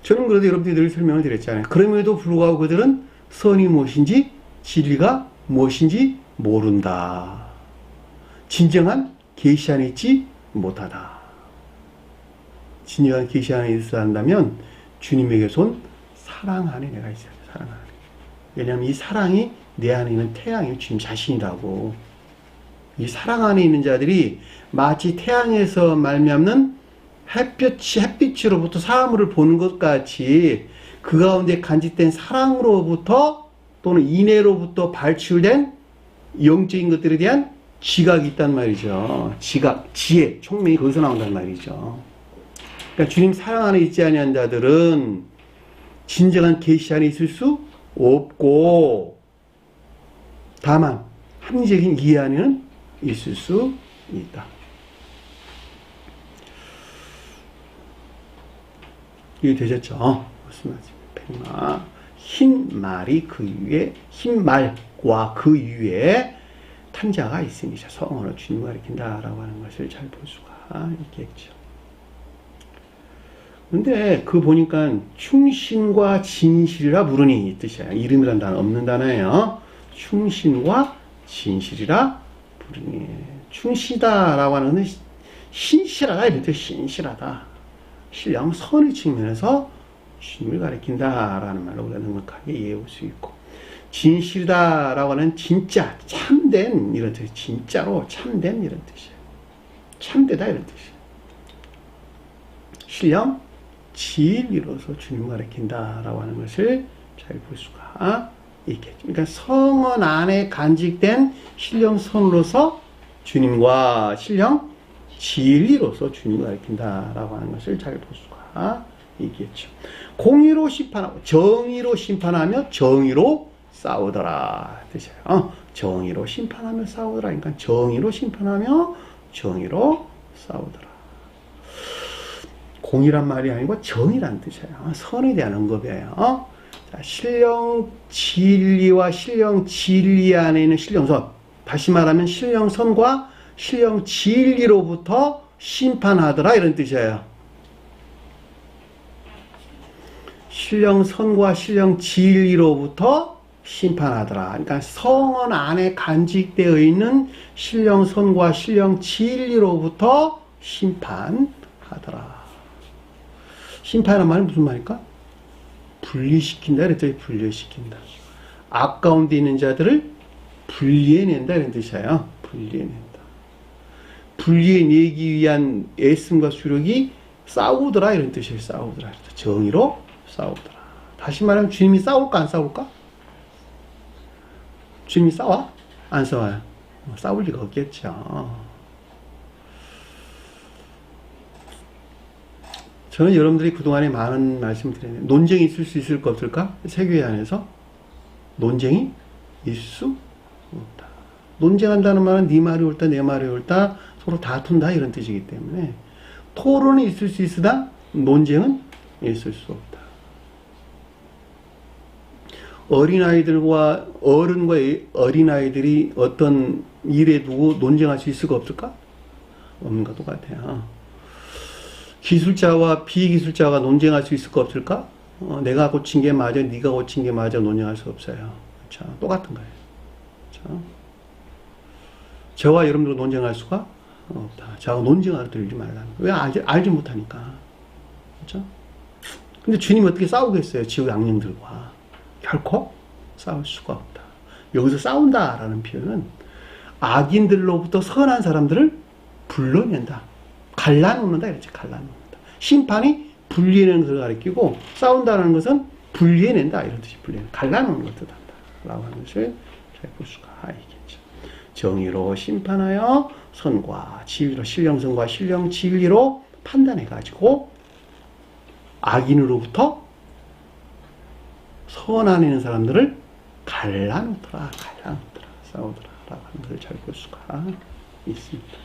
저는 그래도 여러분들이 늘 설명을 드렸잖아요. 그럼에도 불구하고 그들은 선이 무엇인지, 진리가 무엇인지 모른다. 진정한 계시 안에 있지 못하다. 진정한 계시 안에 있어야 한다면 주님에게서 온 사랑 안에 내가 있어야 돼. 사랑 안에. 왜냐하면 이 사랑이 내 안에 있는 태양이 주님 자신이라고. 이 사랑 안에 있는 자들이 마치 태양에서 말미암는 햇빛으로부터 사물을 보는 것 같이 그 가운데 간직된 사랑으로부터 또는 인애로부터 발출된 영적인 것들에 대한 지각이 있단 말이죠. 지각, 지혜, 총명이 거기서 나온단 말이죠. 그러니까 주님 사랑 안에 있지 아니한 자들은 진정한 계시 안에 있을 수 없고 다만 합리적인 이해 안에는 있을 수 있다. 이해되셨죠? 무슨 말이지? 백마. 흰 말이 그 위에, 흰 말과 그 위에 탄자가 있으니 성언을 주님을 가리킨다라고 하는 것을 잘 볼 수가 있겠죠. 근데 그 보니까 충신과 진실이라 부르니 이 뜻이야. 이름이란 단어 없는 단어예요. 충신과 진실이라 부르니. 충실하다라고 하는 것은 신실하다 이런 뜻. 신실하다. 신령 선의 측면에서 주님을 가리킨다라는 말로 우리가 넉넉하게 이해할 수 있고, 진실이다라고 하는 진짜, 참된 이런 뜻, 진짜로 참된 이런 뜻이에요. 참되다 이런 뜻이에요. 신령 진리로서 주님을 가리킨다라고 하는 것을 잘 볼 수가 있겠죠. 그러니까 성언 안에 간직된 신령 선으로서 주님과 신령 진리로서 주님을 가리킨다라고 하는 것을 잘 볼 수가 있겠죠. 공의로 심판하고 정의로 심판하며 정의로 싸우더라 뜻이에요. 정의로 심판하며 싸우더라. 그러니까 정의로 심판하며 정의로 싸우더라. 공의란 말이 아니고 정의란 뜻이에요. 선에 대한 언급이에요. 자, 신령 진리와 신령 진리 안에 있는 신령선, 다시 말하면 신령선과 신령 진리로부터 심판하더라 이런 뜻이에요. 신령선과 신령 진리로부터 심판하더라. 그러니까 성언 안에 간직되어 있는 신령선과 신령 진리로부터 심판하더라. 심판하는 말은 무슨 말일까? 분리시킨다 이랬더니 분리시킨다. 악 가운데 있는 자들을 분리해낸다 이런 뜻이에요. 분리해낸다. 분리해내기 위한 애씀과 수력이 싸우더라 이런 뜻이에요. 싸우더라. 정의로 싸우더라. 다시 말하면 주님이 싸울까 안 싸울까? 주님이 싸워? 안 싸워요? 싸울 리가 없겠죠. 저는 여러분들이 그동안에 많은 말씀을 드렸는데 논쟁이 있을 수 있을까 없을까? 세교회 안에서 논쟁이 있을 수 없다. 논쟁한다는 말은 네 말이 옳다 내 말이 옳다 서로 다툰다 이런 뜻이기 때문에 토론은 있을 수 있으나 논쟁은 있을 수 없다. 어린아이들과 어른과 어린아이들이 어떤 일에 두고 논쟁할 수 있을까 없을까? 없는 것 똑같아요. 기술자와 비기술자가 논쟁할 수 있을까 없을까? 내가 고친 게 맞아, 네가 고친 게 맞아 논쟁할 수 없어요. 그렇죠? 똑같은 거예요. 그렇죠? 저와 여러분들 논쟁할 수가 없다. 저하고 논쟁하러 들지 말라는 거예요. 왜 알지 못하니까. 그렇죠? 근데 주님이 어떻게 싸우겠어요? 지옥 악령들과. 결코 싸울 수가 없다. 여기서 싸운다라는 표현은 악인들로부터 선한 사람들을 불러낸다. 갈라놓는다. 이렇지. 갈라놓는다. 심판이 분리해내는 것을 가리키고 싸운다는 것은 분리해낸다. 이런 뜻이 분리해낸다. 갈라놓는 것을 뜻한다. 라고 하는 것을 잘 볼 수가 있겠죠. 정의로 심판하여 선과 진리로 신령선과 신령 진리로 판단해가지고 악인으로부터 선한 있는 사람들을 갈라놓더라, 싸우더라 라고 하는 것을 잘 볼 수가 있습니다.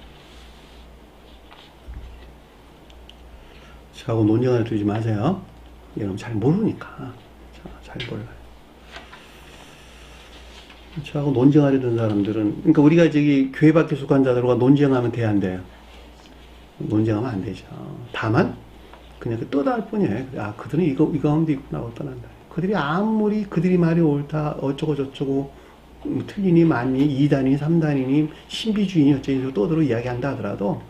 저하고 논쟁을 두지 마세요. 여러분 잘 모르니까. 잘 몰라요. 저하고 논쟁하려던 사람들은, 그러니까 우리가 저기 교회 밖에 속한 자들과 논쟁하면 돼야 안 돼요? 논쟁하면 안 되죠. 다만, 그냥 떠날 뿐이에요. 아, 그들은 이거 가운데 있구나 하고 떠난다. 그들이 아무리 그들이 말이 옳다, 어쩌고저쩌고, 틀리니, 맞니, 2단이니, 3단이니, 신비주의니, 어쩌니, 떠들어 이야기한다 하더라도,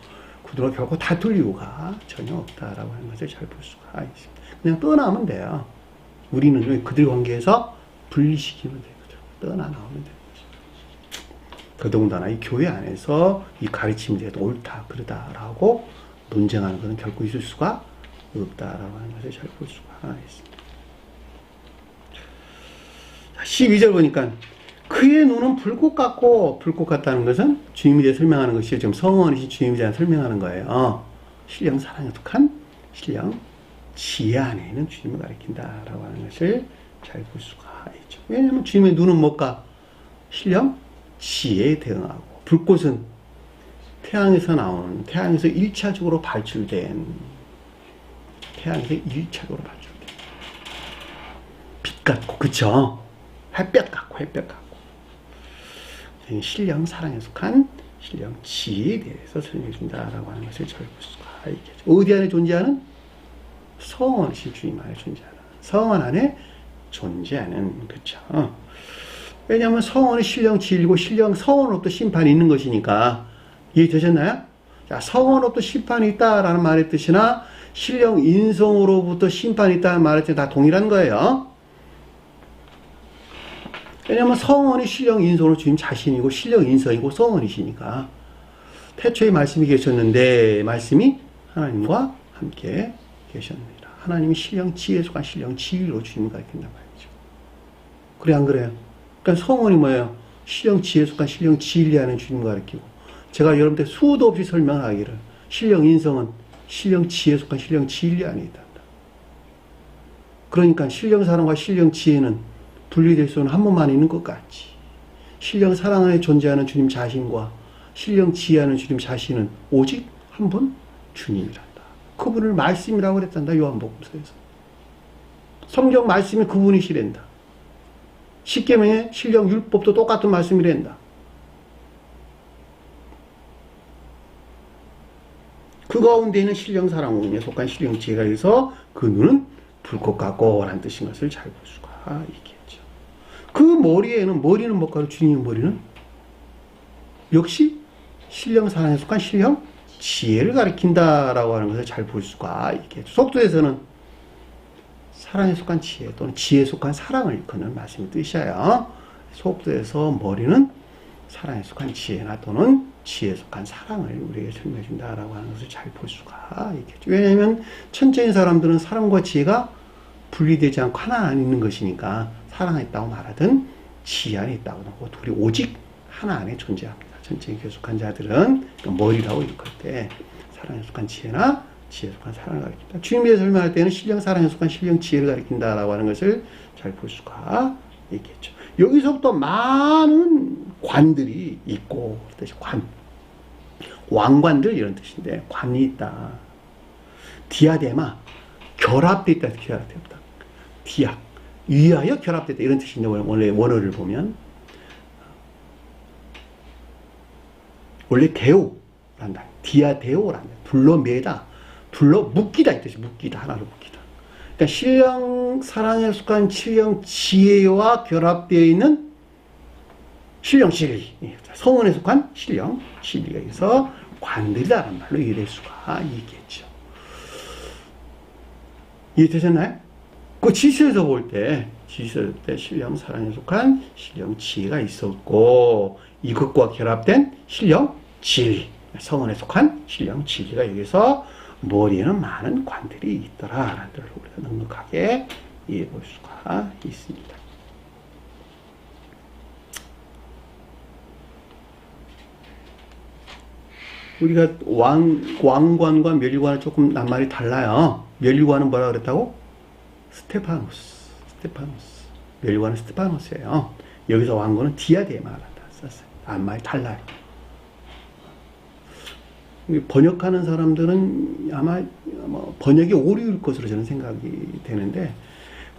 그들과 결코 다툴 이유가 전혀 없다라고 하는 것을 잘 볼 수가 있습니다. 그냥 떠나면 돼요. 우리는 그들 관계에서 분리시키면 되거든요. 떠나나오면 되는 거죠. 더더군다나 이 교회 안에서 이 가르침에 대해서 옳다, 그러다라고 논쟁하는 것은 결코 있을 수가 없다라고 하는 것을 잘 볼 수가 있습니다. 12절 보니까 그의 눈은 불꽃 같고, 불꽃 같다는 것은 주님에 대해 설명하는 것이 지금 성원이신 주님에 대해 설명하는 거예요. 신령 사랑에 속한 신령 지혜 안에 있는 주님을 가리킨다라고 하는 것을 잘 볼 수가 있죠. 왜냐하면 주님의 눈은 뭘까? 신령 지혜에 대응하고, 불꽃은 태양에서 나오는, 태양에서 1차적으로 발출된, 빛 같고, 그쵸? 햇볕 같고. 신령 사랑에 속한 신령 지혜에 대해서 설명해 준다라고 하는 것을 잘 볼 수가 있겠죠. 어디 안에 존재하는? 성원이신 주님 안에 존재하는, 성원 안에 존재하는, 그렇죠. 왜냐하면 성원은 신령 지혜이고 성원으로부터 심판이 있는 것이니까. 이해되셨나요? 자, 성원으로부터 심판이 있다라는 말의 뜻이나 신령 인성으로부터 심판이 있다는 말의 뜻이 다 동일한 거예요. 왜냐하면 성원이 신령 인성으로 주님 자신이고 신령 인성이고 성원이시니까. 태초에 말씀이 계셨는데 말씀이 하나님과 함께 계셨느니라. 하나님이 신령 지혜에 속한 신령 지위로 주님을 가리킨단 말이죠. 그래 안 그래요? 그러니까 성원이 뭐예요? 신령 지혜에 속한 신령 진리하는 주님을 가리키고, 제가 여러분들 수도 없이 설명하기를 신령 인성은 신령 지혜에 속한 신령 진리 안에 있다. 그러니까 신령 사랑과 신령 지혜는 분리될 수는 한 번만 있는 것 같지. 신령 사랑 안에 존재하는 주님 자신과 신령 지혜하는 주님 자신은 오직 한 분 주님이란다. 그분을 말씀이라고 그랬단다. 요한복음서에서. 성경 말씀이 그분이시란다. 십계명의 신령 율법도 똑같은 말씀이란다. 그 가운데 있는 신령 사랑에 속한 신령 지혜가 있어 그 눈은 불꽃 같고 라는 뜻인 것을 잘 볼 수가 있겠죠. 그 머리는 뭘까요? 주님의 머리는 역시 신령 사랑에 속한 신령 지혜를 가리킨다라고 하는 것을 잘 볼 수가 있겠죠. 속도에서는 사랑에 속한 지혜 또는 지혜에 속한 사랑을 일컫는 말씀이 뜻이에요. 속도에서 머리는 사랑에 속한 지혜나 또는 지혜에 속한 사랑을 우리에게 설명해 준다라고 하는 것을 잘 볼 수가 있겠죠. 왜냐하면 천재인 사람들은 사랑과 지혜가 분리되지 않고 하나 안에 있는 것이니까 사랑 안에 있다고 말하든 지혜 안에 있다고 하고 둘이 오직 하나 안에 존재합니다. 천체에 속한 자들은 머리라고 일컬 때 사랑에 속한 지혜나 지혜에 속한 사랑을 가리킨다. 주님에 대해서 설명할 때는 신령 사랑에 속한 신령 지혜를 가리킨다라고 하는 것을 잘 볼 수가 있겠죠. 여기서부터 많은 관들이 있고, 뜻이 관, 왕관들 이런 뜻인데 관이 있다. 디아데마, 결합되어 있다. 결합되었다. 디아, 위하여 결합됐다. 이런 뜻인데, 원래 원어를 보면. 원래 데오란다. 디아데오란다. 둘러매다. 둘러 묶이다. 이 뜻이 묶이다. 하나로 묶이다. 그러니까 신령 사랑에 속한 신령 지혜와 결합되어 있는 신령 진리. 성원에 속한 신령 진리가 있어 관들이다라는 말로 이해될 수가 있겠죠. 이해되셨나요? 그 지수에서 볼 때, 신령 사랑에 속한 신령 지혜가 있었고, 이것과 결합된 신령 진리, 성원에 속한 신령 진리가 여기서 머리에는 많은 관들이 있더라라는 걸 우리가 넉넉하게 이해해 볼 수가 있습니다. 우리가 왕관과 멸관은 조금 낱말이 달라요. 멸관은 뭐라 그랬다고? 스테파노스. 멸관은 스테파노스예요. 여기서 왕관은 디아데마라다 썼어요. 낱말이 달라요. 번역하는 사람들은 아마 번역이 오류일 것으로 저는 생각이 되는데,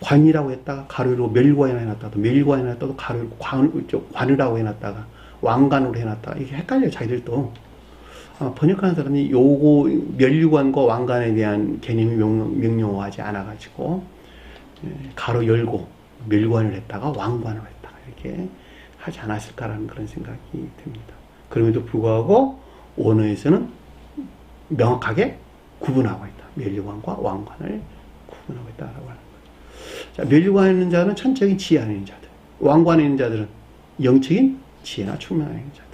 관이라고 했다가 가로로 멸관이라 해놨다가 멸관이라 해놨다가 가로로 관이라고 해놨다가 왕관으로 해놨다가 이게 헷갈려요. 자기들도. 번역하는 사람이 요거 멸관과 왕관에 대한 개념이 명료하지 않아가지고 가로 열고 멸관을 했다가 왕관을 했다가 이렇게 하지 않았을까라는 그런 생각이 듭니다. 그럼에도 불구하고 원어에서는 명확하게 구분하고 있다. 멸관과 왕관을 구분하고 있다라고 하는 거예요. 자, 멸관에 있는 자는 천적인 지혜 안에 있는 자들, 왕관에 있는 자들은 영적인 지혜나 총명 안에 있는 자들.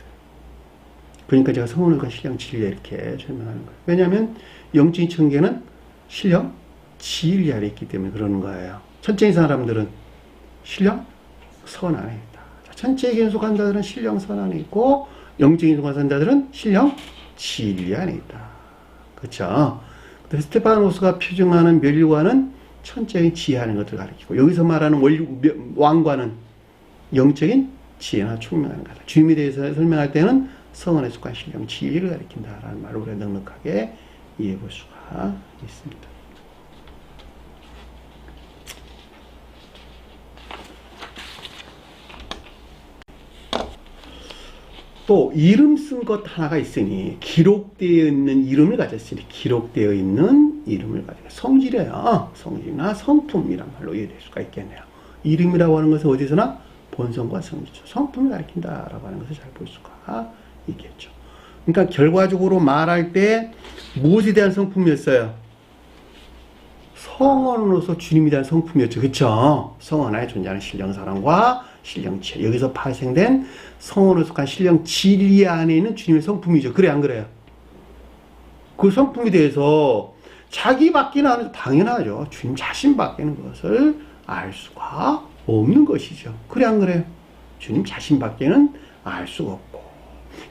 그러니까 제가 성원과 신령 진리 이렇게 설명하는 거예요. 왜냐하면 영적인 천계는 신령 진리 안에 있기 때문에 그러는 거예요. 천적인 사람들은 신령 선 안에 있다. 천적인 속한 자들은 신령 선 안에 있고, 영적인 속한 자들은 신령 진리 안에 있다. 그렇죠? 스테파노스가 표정하는 멸관은 천적인 지혜하는 것을 가리키고, 여기서 말하는 왕관은 영적인 지혜나 총명하는 거다. 주님에 대해서 설명할 때는 성원에 속한 신령 진리를 가리킨다라는 말을 우리가 넉넉하게 이해해 볼 수가 있습니다. 또 이름 쓴 것 하나가 있으니, 기록되어 있는 이름을 가졌으니 기록되어 있는 이름을 가지고 성질이에요. 성질이나 성품이란 말로 이해될 수가 있겠네요. 이름이라고 하는 것은 어디서나 본성과 성질, 성품을 가리킨다라고 하는 것을 잘 볼 수가 있겠죠. 그러니까 결과적으로 말할 때 무엇에 대한 성품이었어요? 성원으로서 주님에 대한 성품이었죠. 그렇죠? 성원 안에 존재하는 신령사랑과 신령치, 여기서 발생된 성원으로 속한 신령진리 안에 있는 주님의 성품이죠. 그래 안 그래요? 그 성품에 대해서 자기밖에는 안 해도 당연하죠. 주님 자신밖에는 그것을 알 수가 없는 것이죠. 그래 안 그래요? 주님 자신밖에는 알 수가 없고,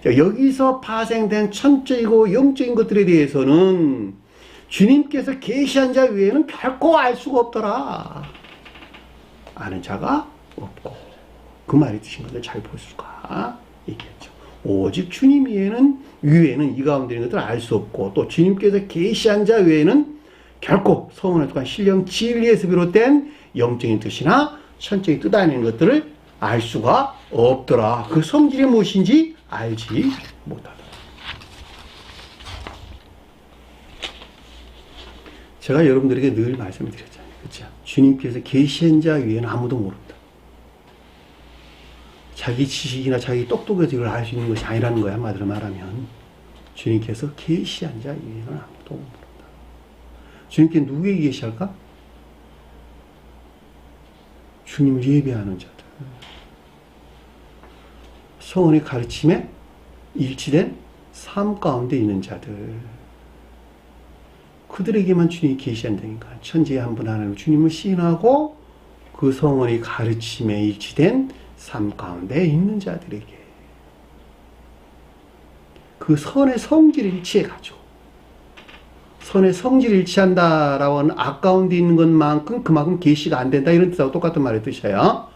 여기서 파생된 천적이고 영적인 것들에 대해서는 주님께서 계시한 자 외에는 결코 알 수가 없더라. 아는 자가 없고, 그 말이 뜻인 것을 잘 볼 수가 있겠죠. 오직 주님 위에는 이 가운데 있는 것들을 알 수 없고, 또 주님께서 계시한 자 외에는 결코 성원에 속한 신령 진리에서 비롯된 영적인 뜻이나 천적인 뜻 아닌 것들을 알 수가 없더라. 그 성질이 무엇인지 알지 못하더라. 제가 여러분들에게 늘 말씀을 드렸잖아요. 그렇죠? 주님께서 계시한 자 위에는 아무도 모른다. 자기 지식이나 자기 똑똑해서 이걸 알 수 있는 것이 아니라는 거야. 한마디로 말하면 주님께서 계시한 자 위에는 아무도 모른다. 주님께 누구에게 계시할까? 주님을 예배하는 자들, 성원의 가르침에 일치된 삶 가운데 있는 자들, 그들에게만 주님이 계시한다니까. 천지의 한 분 하나님 주님을 시인하고 그 성원의 가르침에 일치된 삶 가운데 있는 자들에게 그 선의 성질을 일치해가지고, 선의 성질을 일치한다라고 하는 악 가운데 있는 것만큼 그만큼 계시가 안 된다, 이런 뜻하고 똑같은 말의 뜻이에요.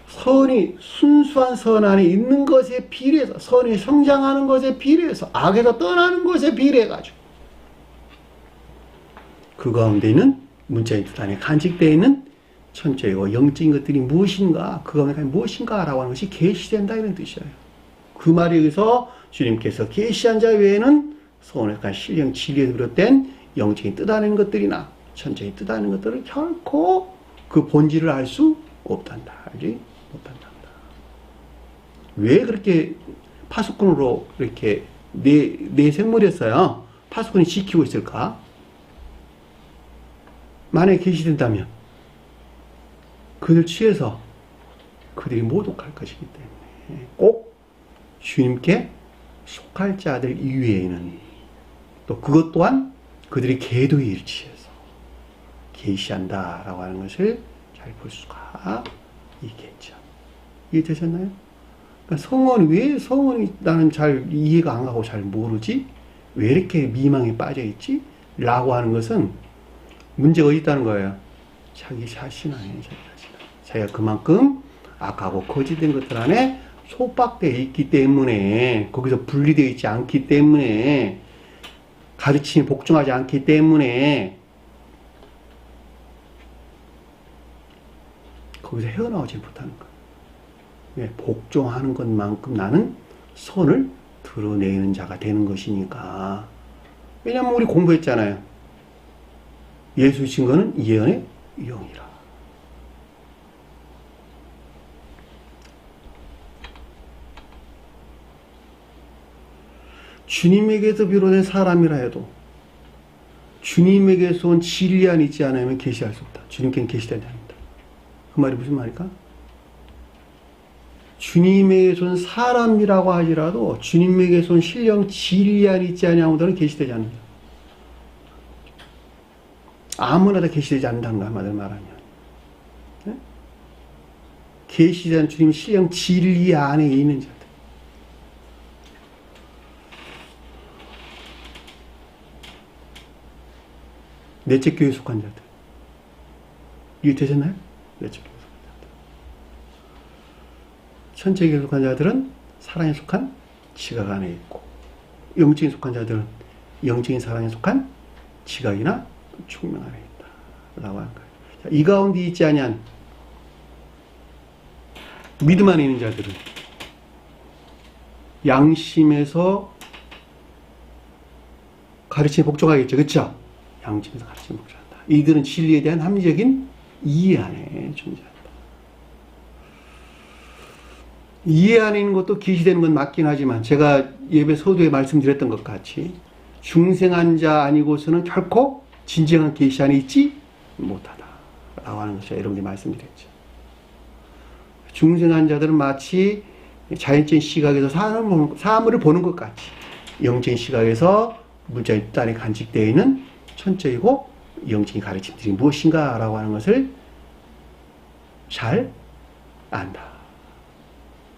선이 순수한 선 안에 있는 것에 비례해서, 선이 성장하는 것에 비례해서 악에서 떠나는 것에 비례해가지고 그 가운데는 문자의 뜻 안에 간직되어 있는 천적이고 영적인 것들이 무엇인가, 그 가운데 무엇인가 라고 하는 것이 계시된다 이런 뜻이에요. 그 말에 의해서 주님께서 계시한 자 외에는 소원에 관한 신령 진리에서 비롯된 영적인 뜻하는 것들이나 천적인 뜻하는 것들을 결코 그 본질을 알 수 없단다. 알지? 못한다. 왜 그렇게 파수꾼으로 이렇게 내 생물이었어요? 파수꾼이 지키고 있을까? 만약에 계시된다면 그들 취해서 그들이 모독할 것이기 때문에 꼭 주님께 속할 자들 이외에는 또 그것 또한 그들이 계도에 일치해서 계시한다라고 하는 것을 잘 볼 수가 있겠죠. 이해되셨나요? 그러니까 성원이 왜 성원이 나는 잘 이해가 안 가고 잘 모르지? 왜 이렇게 미망에 빠져 있지? 라고 하는 것은 문제가 어디 있다는 거예요? 자기 자신 안에 자기 자신. 자기가 그만큼 악하고 거짓된 것들 안에 속박되어 있기 때문에 거기서 분리되어 있지 않기 때문에 가르침에 복종하지 않기 때문에 거기서 헤어나오지 못하는 거예요. 네, 복종하는 것만큼 나는 선을 드러내는 자가 되는 것이니까. 왜냐하면 우리 공부했잖아요. 예수 증거는 예언의 영이라. 주님에게서 비롯된 사람이라 해도 주님에게서 온 진리 안에 있지 않으면 계시할 수 없다. 주님께는 계시되지 않는다. 그 말이 무슨 말일까? 주님에게서 온 사람이라고 하지라도 주님에게서 온 신령 진리 안에 있지 아니하고는 계시되지 않는다. 아무나 다 계시되지 않는다는 거 한마디로 말하면. 네? 계시된 주님 신령 진리 안에 있는 자들. 넷째 교회에 속한 자들. 이해되셨나요? 넷째 교회에 속한 자들. 천체 교회에 속한 자들은 사랑에 속한 지각 안에 있고, 영적인 속한 자들은 영적인 사랑에 속한 지각이나 총명 안에 있다. 라고 하는 거예요. 자, 이 가운데 있지 아니한 믿음 안에 있는 자들은 양심에서 가르침에 복종하겠죠. 그렇죠? 양심에서 가르침에 복종한다. 이들은 진리에 대한 합리적인 이해 안에 존재한다. 이해 안에 있는 것도 계시되는 건 맞긴 하지만 제가 예배 서두에 말씀드렸던 것 같이 중생한 자 아니고서는 결코 진정한 계시 안에 있지 못하다 라고 하는 것을 여러분들이 말씀드렸죠. 중생한 자들은 마치 자연적인 시각에서 사물을 보는 것 같이 영적인 시각에서 문자의 뜻 안에 간직되어 있는 천적이고 영적인 가르침들이 무엇인가 라고 하는 것을 잘 안다.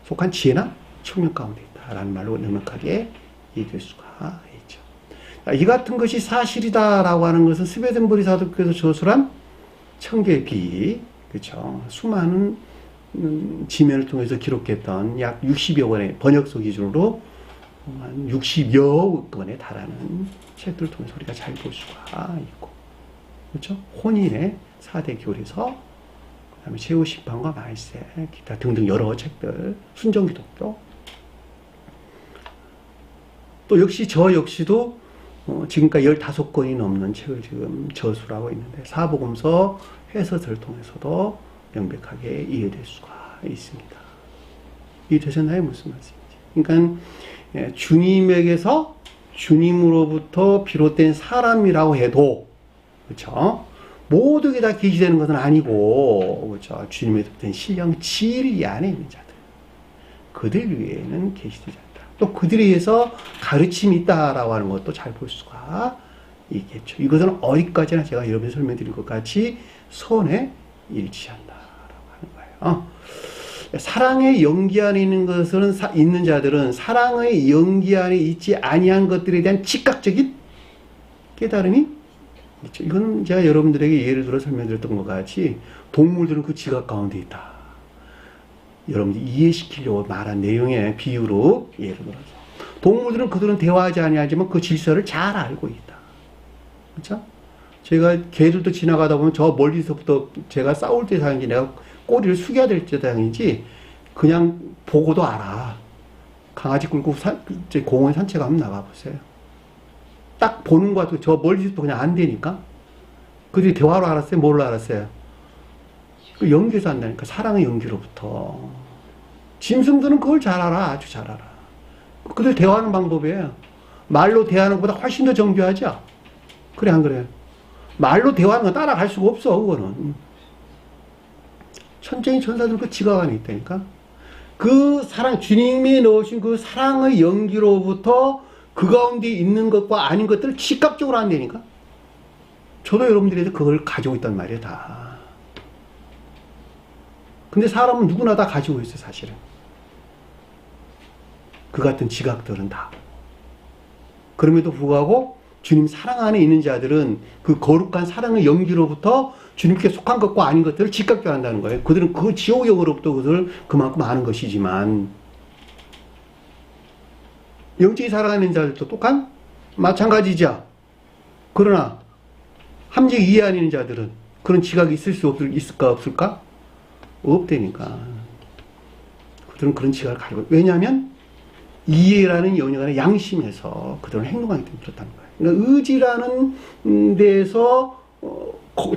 속한 지혜나 청력 가운데 있다라는 말로 넉넉하게 얘기할 수가 있죠. 이 같은 것이 사실이다라고 하는 것은 스베덴보리 사도께서 저술한 청교의 비, 그렇죠. 수많은 지면을 통해서 기록했던 약 60여 권의 번역서 기준으로 한 60여 권에 달하는 책들을 통해서 우리가 잘 볼 수가 있고, 그렇죠. 혼인의 4대 교리서, 그 다음에 최후 심판과 말세, 기타 등등 여러 책들, 순정기독교. 또 역시 저 역시도 지금까지 15권이 넘는 책을 지금 저술하고 있는데 사복음서 해설을 통해서도 명백하게 이해될 수가 있습니다. 이해되셨나요? 무슨 말씀인지. 그러니까 주님에게서 주님으로부터 비롯된 사람이라고 해도 그렇죠? 모두에게 다 계시되는 것은 아니고 그렇죠? 주님에서 비롯된 신령 진리 안에 있는 자들 그들 위에는 계시되지 않다. 또 그들에 의해서 가르침이 있다라고 하는 것도 잘 볼 수가 있겠죠. 이것은 어디까지나 제가 여러분이 설명드린 것 같이 선에 일치한다라고 하는 거예요. 사랑의 연기 안에 있는 것은 있는 자들은 사랑의 연기 안에 있지 아니한 것들에 대한 즉각적인 깨달음이 있죠. 이거는 제가 여러분들에게 예를 들어 설명드렸던 것 같이 동물들은 그 지각 가운데 있다. 여러분들이 이해시키려고 말한 내용의 비유로 예를 들어서 동물들은 그들은 대화하지 아니하지만 그 질서를 잘 알고 있다. 그렇죠? 제가 개들도 지나가다 보면 저 멀리서부터 제가 싸울 때 상인지 내가 꼬리를 숙여야 될 때 상인지 그냥 보고도 알아. 강아지 끌고 공원 산책 한번 나가보세요. 딱 보는 것 같고 저 멀리서부터 그냥 안 되니까. 그들이 대화로 알았어요? 뭘로 알았어요? 그 연기에서 한다니까. 사랑의 연기로부터. 짐승들은 그걸 잘 알아. 아주 잘 알아. 그들 대화하는 방법이에요. 말로 대하는 것보다 훨씬 더 정교하죠? 그래, 안 그래요? 말로 대화하는 건 따라갈 수가 없어, 그거는. 천쟁이 천사들은 그 지각 안에 있다니까. 그 사랑, 주님이 넣으신 그 사랑의 연기로부터 그 가운데 있는 것과 아닌 것들을 즉각적으로 한다니까. 저도 여러분들이 그걸 가지고 있단 말이에요, 다. 근데 사람은 누구나 다 가지고 있어요, 사실은. 그 같은 지각들은 다. 그럼에도 불구하고 주님 사랑 안에 있는 자들은 그 거룩한 사랑의 연기로부터 주님께 속한 것과 아닌 것들을 즉각적으로 한다는 거예요. 그들은 그 지옥역으로부터 그것을 그만큼 아는 것이지만 영적이 살아가는 자들도 똑같 마찬가지죠. 그러나 함정 이해 안 있는 자들은 그런 지각이 있을까 없을까? 없다니까. 그들은 그런 지각을 가지고. 왜냐하면 이해라는 영역 안에 양심에서 그들은 행동하기 때문에 그렇다는 거예요. 그러니까 의지라는 데서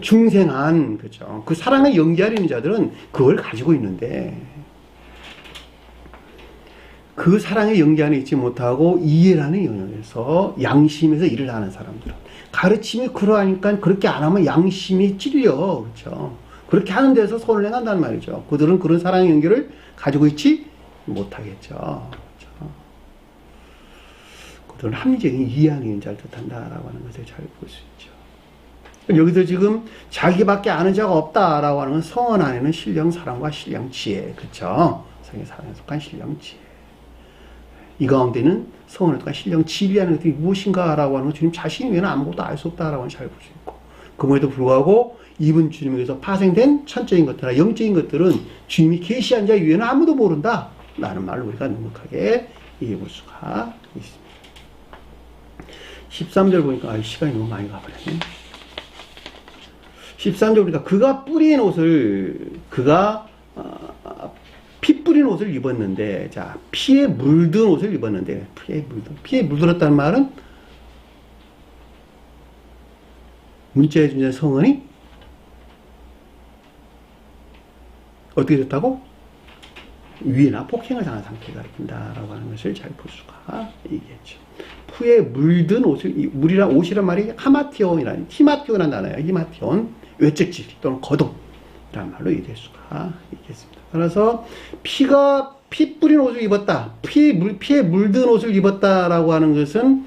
중생한, 그죠. 그 사랑을 연기하려는 자들은 그걸 가지고 있는데, 그 사랑의 연기 안에 있지 못하고 이해라는 영역에서 양심에서 일을 하는 사람들은 가르침이 그러하니까 그렇게 안 하면 양심이 찔려. 그렇죠. 그렇게 하는 데서 손을 내간다는 말이죠. 그들은 그런 사랑의 연기를 가지고 있지 못하겠죠. 그렇죠. 그들은 합리적인 이해하는 자를 뜻한다라고 하는 것을 잘 볼 수 있죠. 여기서 지금 자기밖에 아는 자가 없다라고 하는 건 성원 안에는 신령 사랑과 신령 지혜. 그렇죠. 성의 사랑에 속한 신령 지혜. 이 가운데는 성원에 속한 신령 지혜라는 것들이 무엇인가라고 하는 건 주님 자신이 외에는 아무것도 알 수 없다라고 잘 볼 수 있고, 그럼에도 불구하고 이분 주님에게서 파생된 천적인 것들이나 영적인 것들은 주님이 계시한 자 이외에는 아무도 모른다 라는 말로 우리가 넉넉하게 이해해 볼 수가 있습니다. 13절 보니까 시간이 너무 많이 가버렸네. 13절 보니까 그가 뿌린 옷을, 피 뿌린 옷을 입었는데, 자, 피에 물든 옷을 입었는데, 피에 물들었다는 말은 문자의 존재 성은이 어떻게 됐다고? 위해나 폭행을 당한 상태를 가리킨다라고 하는 것을 잘 볼 수가 있겠죠. 피에 물든 옷을, 물이란 옷이란 말이 히마티온이라는 단어예요. 히마티온, 외적 질 또는 거동이라는 말로 이해될 수가 있겠습니다. 따라서 피 뿌린 옷을 입었다, 피에 물든 옷을 입었다라고 하는 것은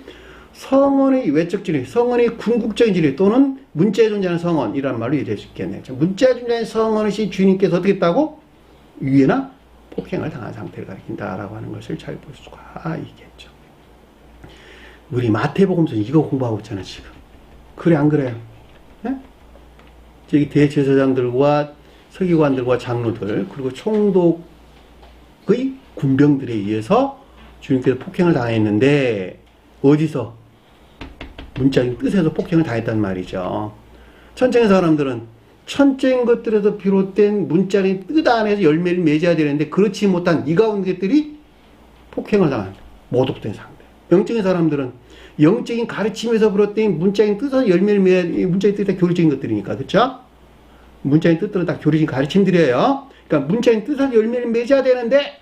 성원의 외적 진리, 성원의 궁극적인 진리 또는 문자에 존재하는 성원이라는 말로 이해될 수 있겠네요. 문자에 존재하는 성원이신 주님께서 어떻게 했다고? 위해나 폭행을 당한 상태를 가리킨다라고 하는 것을 잘 볼 수가 있겠죠. 우리 마태복음서 이거 공부하고 있잖아 지금. 그래 안 그래요? 네? 저기 대제사장들과 서기관들과 장로들 그리고 총독의 군병들에 의해서 주님께서 폭행을 당했는데 어디서? 문자적인 뜻에서 폭행을 당했단 말이죠. 천적인 사람들은 천적인 것들에서 비롯된 문자적인 뜻 안에서 열매를 맺어야 되는데 그렇지 못한 이 가운데 것들이 폭행을 당한 모독된 상태. 영적인 사람들은 영적인 가르침에서 비롯된 문자적인 뜻에서 열매를 맺어야, 문자적인 뜻이 다 교리적인 것들이니까, 그렇죠? 문자적인 뜻들은 다 교리적인 가르침들이에요. 그러니까 문자적인 뜻에서 열매를 맺어야 되는데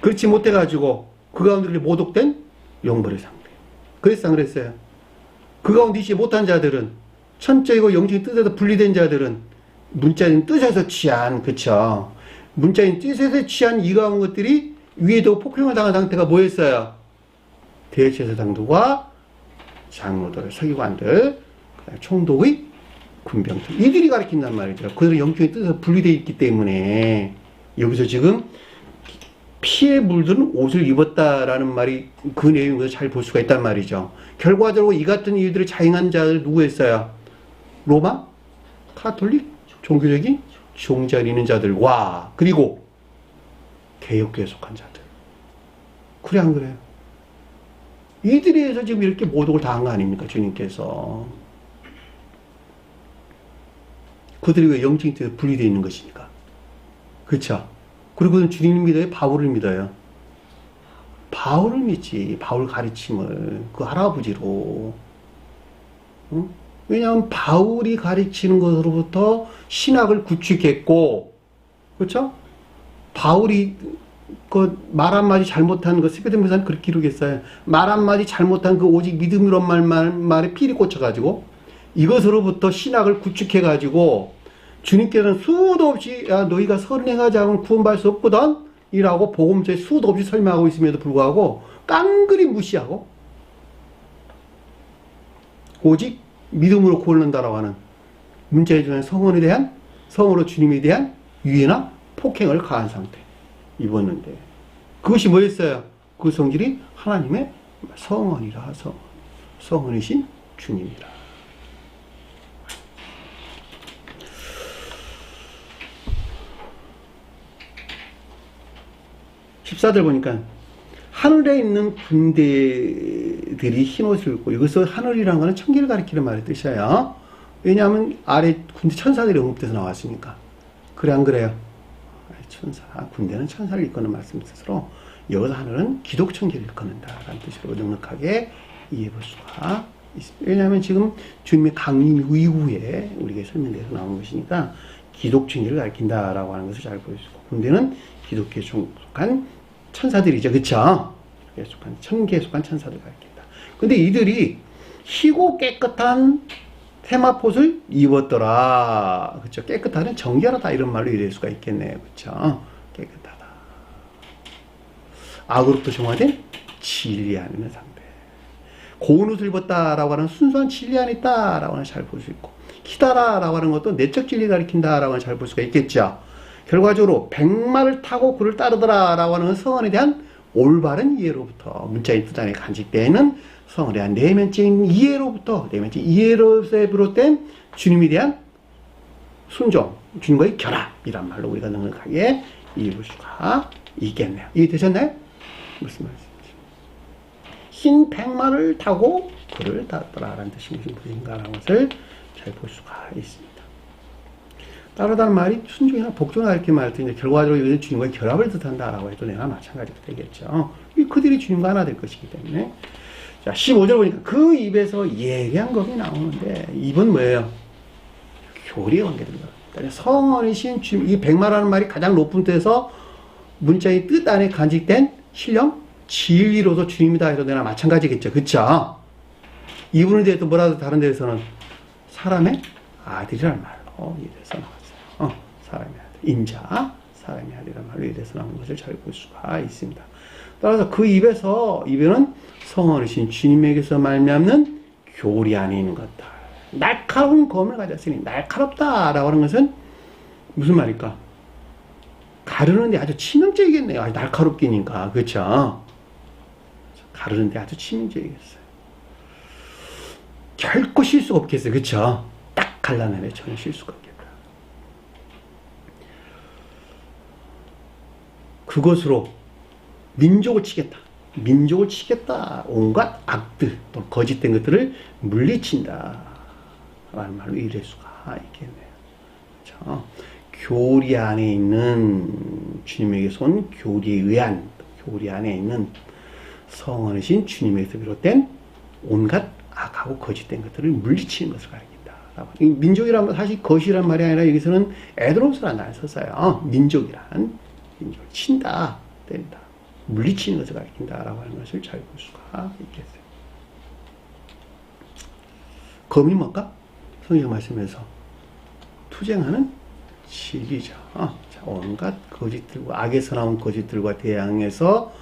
그렇지 못해가지고 그 가운데 모독된 영벌의 상태. 그래서 안 그랬어요. 그 가운데 있지 못한 자들은, 천적이고 영적인 뜻에서 분리된 자들은 문자적인 뜻에서 취한, 그쵸? 문자적인 뜻에서 취한 이 가운 것들이 위에도 폭행을 당한 상태가 뭐였어요? 대제사장들과 장로들, 서기관들, 총독의 군병들. 이들이 가르친단 말이죠. 그들은 영적인 뜻에서 분리되어 있기 때문에 여기서 지금 피에 물든 옷을 입었다라는 말이 그 내용에서 잘 볼 수가 있단 말이죠. 결과적으로 이 같은 이유들을 자행한 자들 누구였어요? 로마? 카톨릭? 종교적인 종자를 있는 자들과 그리고 개혁교에 속한 자들. 그래 안 그래요? 이들에 의해서 지금 이렇게 모독을 당한 거 아닙니까? 주님께서. 그들이 왜 영적인 뜻에 분리되어 있는 것이니까. 그쵸? 그리고 주님을 믿어요? 바울을 믿어요? 바울을 믿지. 바울 가르침을. 그 할아버지로. 응? 왜냐하면 바울이 가르치는 것으로부터 신학을 구축했고, 그렇죠? 바울이 그 말 한마디 잘못한 그 스베드면서는 그렇게 기록했어요. 말 한마디 잘못한 그 오직 믿음이란 말에 필이 꽂혀가지고 이것으로부터 신학을 구축해가지고 주님께서는 수도 없이 야 너희가 선행하지 않으면 구원받을 수 없거든 이라고 복음서에 수도 없이 설명하고 있음에도 불구하고 깡그리 무시하고 오직 믿음으로 구원한다라고 하는 문자에 주는 성으로 주님에 대한 유해나 폭행을 가한 상태 입었는데 그것이 뭐였어요? 그 성질이 하나님의 성언이라 성언이신 주님이라. 14절 보니까 하늘에 있는 군대들이 흰옷을 입고 이것을 하늘이라는 것은 천계를 가리키는 말의 뜻이에요. 왜냐하면 아래 군대 천사들이 언급돼서 나왔으니까. 그래 안 그래요? 군대는 천사를 일컫는 말씀 뜻으로 여기서 하늘은 기독 천계를 일컫는다라는 뜻으로 넉넉하게 이해해 볼 수가 있습니다. 왜냐하면 지금 주님의 강림 이후에 우리에게 설명돼서 나온 것이니까 기독 천계를 가리킨다라고 하는 것을 잘 볼 수 있고 군대는 기독교에 속한 천사들이죠. 그쵸? 천계에 속한 천사들 가리킨다. 근데 이들이 희고 깨끗한 세마포를 입었더라. 그쵸? 깨끗하는 정결하다 이런 말로 이해할 수가 있겠네요. 그쵸? 깨끗하다. 악으로부터 정화된 진리 안에 있는 상태. 고운 옷을 입었다라고 하는 순수한 진리 안에 있다라고 하는 잘 볼 수 있고 키다라라고 하는 것도 내적 진리 가리킨다라고 하는 잘 볼 수가 있겠죠. 결과적으로 백마를 타고 그를 따르더라라고 하는 성언에 대한 올바른 이해로부터 문자인 뜻 안에 간직되는 성언에 대한 내면적인 이해로부터 내면적인 이해로서 비롯된 주님에 대한 순종, 주님과의 결합이란 말로 우리가 넉넉하게 이해볼 수가 있겠네요. 이해되셨나요? 무슨 말씀이죠? 흰 백마를 타고 그를 따르더라라는 뜻이 무슨 뜻인가라는 것을 잘 볼 수가 있습니다. 따르다는 말이 순종이나 복종이나 이렇게 말할 때 결과적으로 이것은 주님과의 결합을 뜻한다라고 해도 내가 마찬가지가 되겠죠. 그들이 주님과 하나 될 것이기 때문에. 자, 15절 보니까 그 입에서 예리한 것이 나오는데 입은 뭐예요? 교리의 관계된 것. 성언이신 주님, 이 백마라는 말이 가장 높은 뜻에서 문자의 뜻 안에 간직된 신령, 진리로서 주님이다 해도 내가 마찬가지겠죠. 그쵸? 이분에 대해 또 뭐라도 다른 데에서는 사람의 아들이라는 말로 이래서 나왔어요. 사람의 아들, 인자, 사람의 아들이라는 말로 이래서 나온 것을 잘 볼 수가 있습니다. 따라서 그 입에는 성언이신 주님에게서 말미암는 교리 안에 있는 것들. 날카로운 검을 가졌으니 날카롭다라고 하는 것은 무슨 말일까? 가르는데 아주 치명적이겠네요. 아주 날카롭기니까. 그렇죠? 가르는데 아주 치명적이겠어요. 결코 실수가 없겠어요. 그렇죠? 딱 갈라내면 전혀 실수가 없겠다. 그것으로 민족을 치겠다. 민족을 치겠다. 온갖 악들 또는 거짓된 것들을 물리친다. 라는 말로 이해할 수가 있겠네요. 그렇죠? 교리 안에 있는 주님에게서 온 교리에 의한 교리 안에 있는 성언이신 주님에서 비롯된 온갖 악하고 거짓된 것들을 물리치는 것을 가리킨다. 민족이란 사실 것이란 말이 아니라 여기서는 에드로스라는 단어를 썼어요. 민족을 친다, 때린다, 물리치는 것을 가리킨다라고 하는 것을 잘 볼 수가 있겠어요. 검이 뭘까? 성경 말씀에서 투쟁하는 진리죠. 자, 온갖 거짓들과 악에서 나온 거짓들과 대항해서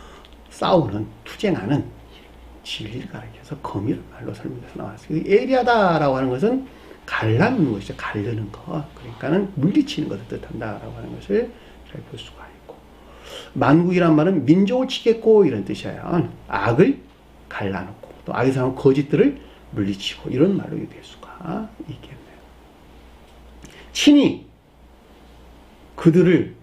싸우는 투쟁하는 진리를 가리켜서 검이라는 말로 설명해서 나왔어요. 예리하다라고 하는 것은 갈라놓는 것이죠. 가르는 것. 그러니까는 물리치는 것을 뜻한다라고 하는 것을 잘 볼 수가 있고, 만국이란 말은 민족을 치겠고 이런 뜻이에요. 악을 갈라놓고 또 악에서 나온 거짓들을 물리치고 이런 말로 이해될 수가 있겠네요. 친히 그들을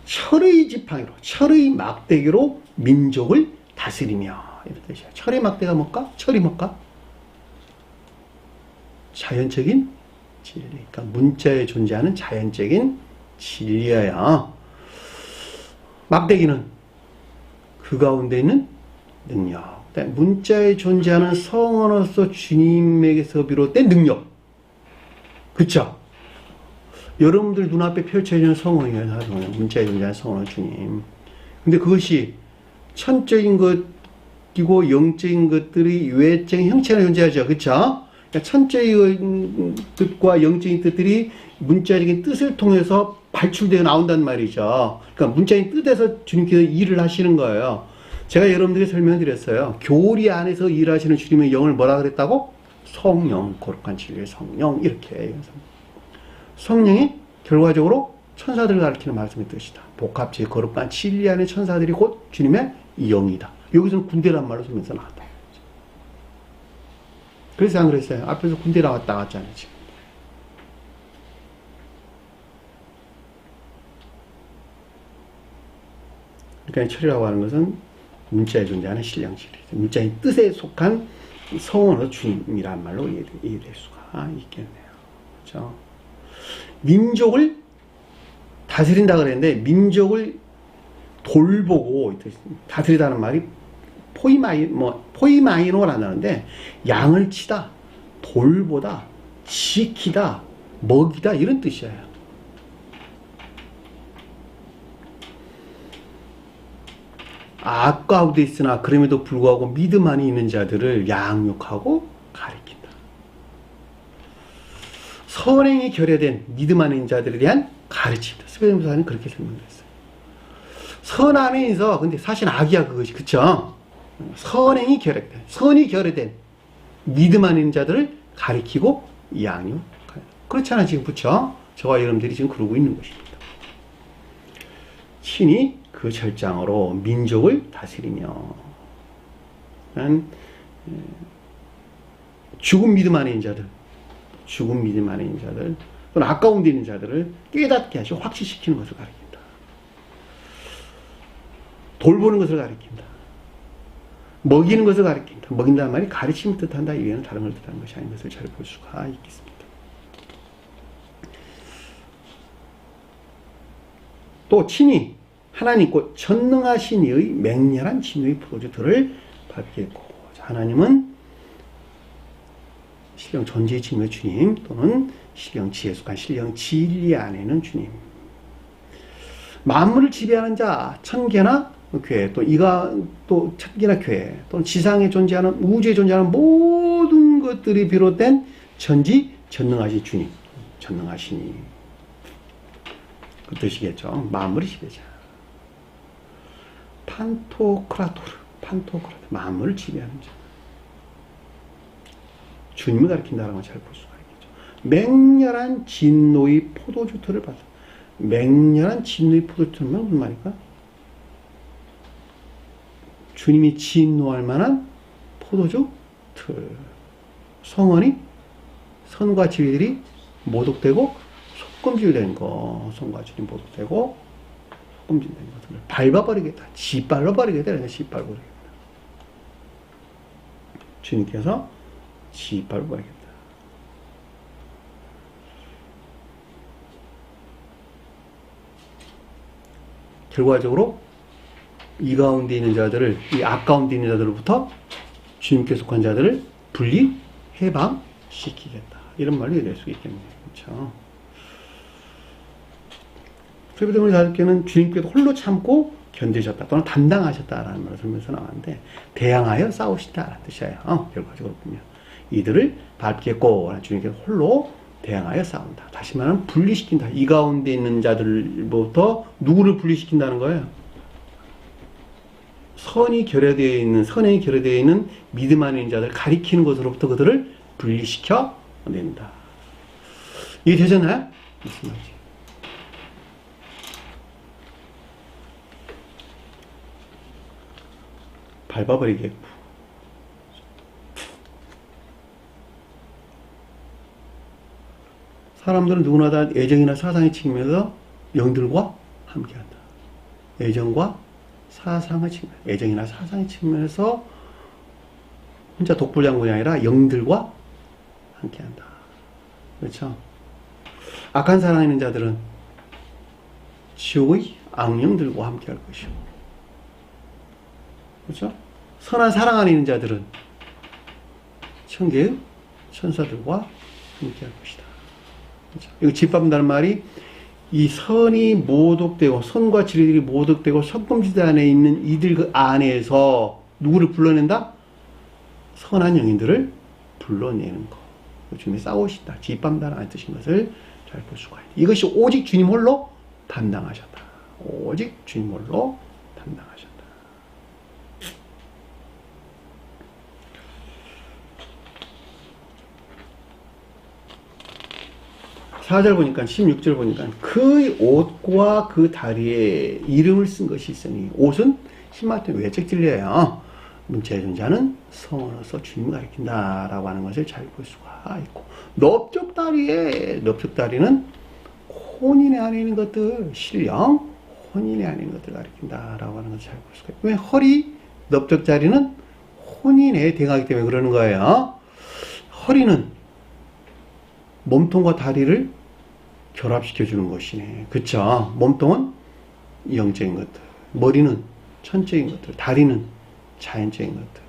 철의 지팡이로, 철의 막대기로 민족을 다스리며 이런 뜻이에요. 철의 막대가 뭘까? 철이 뭘까? 자연적인 진리. 그러니까 문자에 존재하는 자연적인 진리여야 막대기는 그 가운데 있는 능력. 문자에 존재하는 성언으로서 주님에게서 비롯된 능력. 그쵸? 여러분들 눈앞에 펼쳐지는 성언이에요. 문자에 존재하는 성언은 주님. 근데 그것이 천적인 것이고 영적인 것들이 외적인 형체가 존재하죠. 그쵸? 그러니까 천적인 뜻과 영적인 뜻들이 문자적인 뜻을 통해서 발출되어 나온단 말이죠. 그러니까 문자적인 뜻에서 주님께서 일을 하시는 거예요. 제가 여러분들에게 설명드렸어요. 교리 안에서 일하시는 주님의 영을 뭐라 그랬다고? 성령, 거룩한 진리의 성령, 이렇게. 성령이 결과적으로 천사들을 가리키는 말씀의 뜻이다. 복합체 거룩한 진리 안의 천사들이 곧 주님의 영이다. 여기서는 군대란 말로 쓰면서 나왔다. 그래서 안 그랬어요. 앞에서 군대 나왔잖아요, 지금. 그러니까 철이라고 하는 것은 문자에 존재하는 신령실이 문자의 뜻에 속한 성언으로 주님이란 말로 이해될 수가 있겠네요. 그렇죠? 민족을 다스린다 그랬는데 민족을 돌보고 다스리다는 말이 포이마이노라는데 양을 치다, 돌보다, 지키다, 먹이다 이런 뜻이에요. 악 가운데 있으나 그럼에도 불구하고 믿음 안에 있는 자들을 양육하고 가리킨다. 선행이 결여된 믿음 안에 있는 자들에 대한 가르침이다. 스베드사는 그렇게 설명했어요. 선 안에 있어. 근데 사실 악이야 그것이. 그쵸? 선행이 결여된, 선이 결여된 믿음 안에 있는 자들을 가리키고 양육. 그렇잖아 지금. 그쵸? 저와 여러분들이 지금 그러고 있는 것입니다. 신이 그 절장으로 민족을 다스리며 죽은 믿음 안에 있는 자들, 죽은 믿음 안에 있는 자들 또는 아까운 데 있는 자들을 깨닫게 하시고 확신시키는 것을 가리킨다. 돌보는 것을 가리킨다. 먹이는 것을 가리킨다. 먹인다는 말이 가르침을 뜻한다. 이외에는 다른 걸 뜻하는 것이 아닌 것을 잘 볼 수가 있겠습니다. 또 친히 하나님 곧 전능하신 이의 맹렬한 진노의 포도주들을 밟겠고, 하나님은 신령 전지의 진노의 주님 또는 신령 지혜에 속한 신령 진리 안에는 주님. 만물을 지배하는 자 천계나 교회 또 이가 또 천계나 교회 또는 지상에 존재하는 우주에 존재하는 모든 것들이 비롯된 전지 전능하신 주님, 전능하시니 그 뜻이겠죠. 만물의 지배자. 판토크라토르, 만물을 지배하는 자. 주님을 가리킨다는 걸 잘 볼 수가 있겠죠. 맹렬한 진노의 포도주틀을 받아. 맹렬한 진노의 포도주틀은 무슨 말일까? 주님이 진노할 만한 포도주 틀. 성원이 선과 지위들이 모독되고 속금질된 거. 선과 지위들이 모독되고 속금질된 것들을 밟아버리겠다. 짓밟아버리겠다. 짓밟아버리겠다. 주님께서 짓밟아버리겠다. 결과적으로 이 가운데 있는 자들을, 이 악 가운데 있는 자들로부터 주님께 속한 자들을 분리, 해방시키겠다. 이런 말로 이해될 수 있겠네요. 그렇죠? 세배대문의 자들께는 주님께서 홀로 참고 견디셨다 또는 담당하셨다라는 말을 설명서 나왔는데 대항하여 싸우시다라는 뜻이에요. 결과적으로 보면 이들을 밟겠고 주님께서 홀로 대항하여 싸운다. 다시 말하면 분리시킨다. 이 가운데 있는 자들부터 누구를 분리시킨다는 거예요? 선이 결여되어 있는, 선행이 결여되어 있는 믿음 안에 있는 자들을 가리키는 것으로부터 그들을 분리시켜 낸다. 이게 되잖아요? 무슨 말이지? 밟아버리겠고. 사람들은 누구나 다 애정이나 사상의 측면에서 영들과 함께한다. 애정과 사상의 측면, 애정이나 사상의 측면에서 혼자 독불장군이 아니라 영들과 함께한다. 그렇죠? 악한 사랑하는 자들은 지옥의 악령들과 함께 할 것이고, 그렇죠? 선한 사랑하는 자들은 천계의 천사들과 함께 할 것이다. 그렇죠? 이거 짓밟는다는 말이 이 선이 모독되고 선과 진리들이 모독되고 성금지대 안에 있는 이들 그 안에서 누구를 불러낸다? 선한 영인들을 불러내는 거. 주님이 싸우신다. 짓밟는다는 뜻인 것을 잘 볼 수가 있다. 이것이 오직 주님 홀로 담당하셨다. 오직 주님 홀로 담당하셨다. 4절 보니까 16절 보니까 그 옷과 그 다리에 이름을 쓴 것이 있으니 옷은 신마트는 외적 진리예요. 문자의 존재는 성어로서 주님을 가리킨다 라고 하는 것을 잘 볼 수가 있고, 넓적 다리는 혼인의 안에 있는 것들, 신령 혼인의 안에 있는 것들을 가리킨다 라고 하는 것을 잘 볼 수가 있고, 왜 허리 넓적 다리는 혼인에 대응하기 때문에 그러는 거예요. 허리는 몸통과 다리를 결합시켜주는 것이네. 그쵸? 몸통은 영적인 것들, 머리는 천적인 것들, 다리는 자연적인 것들.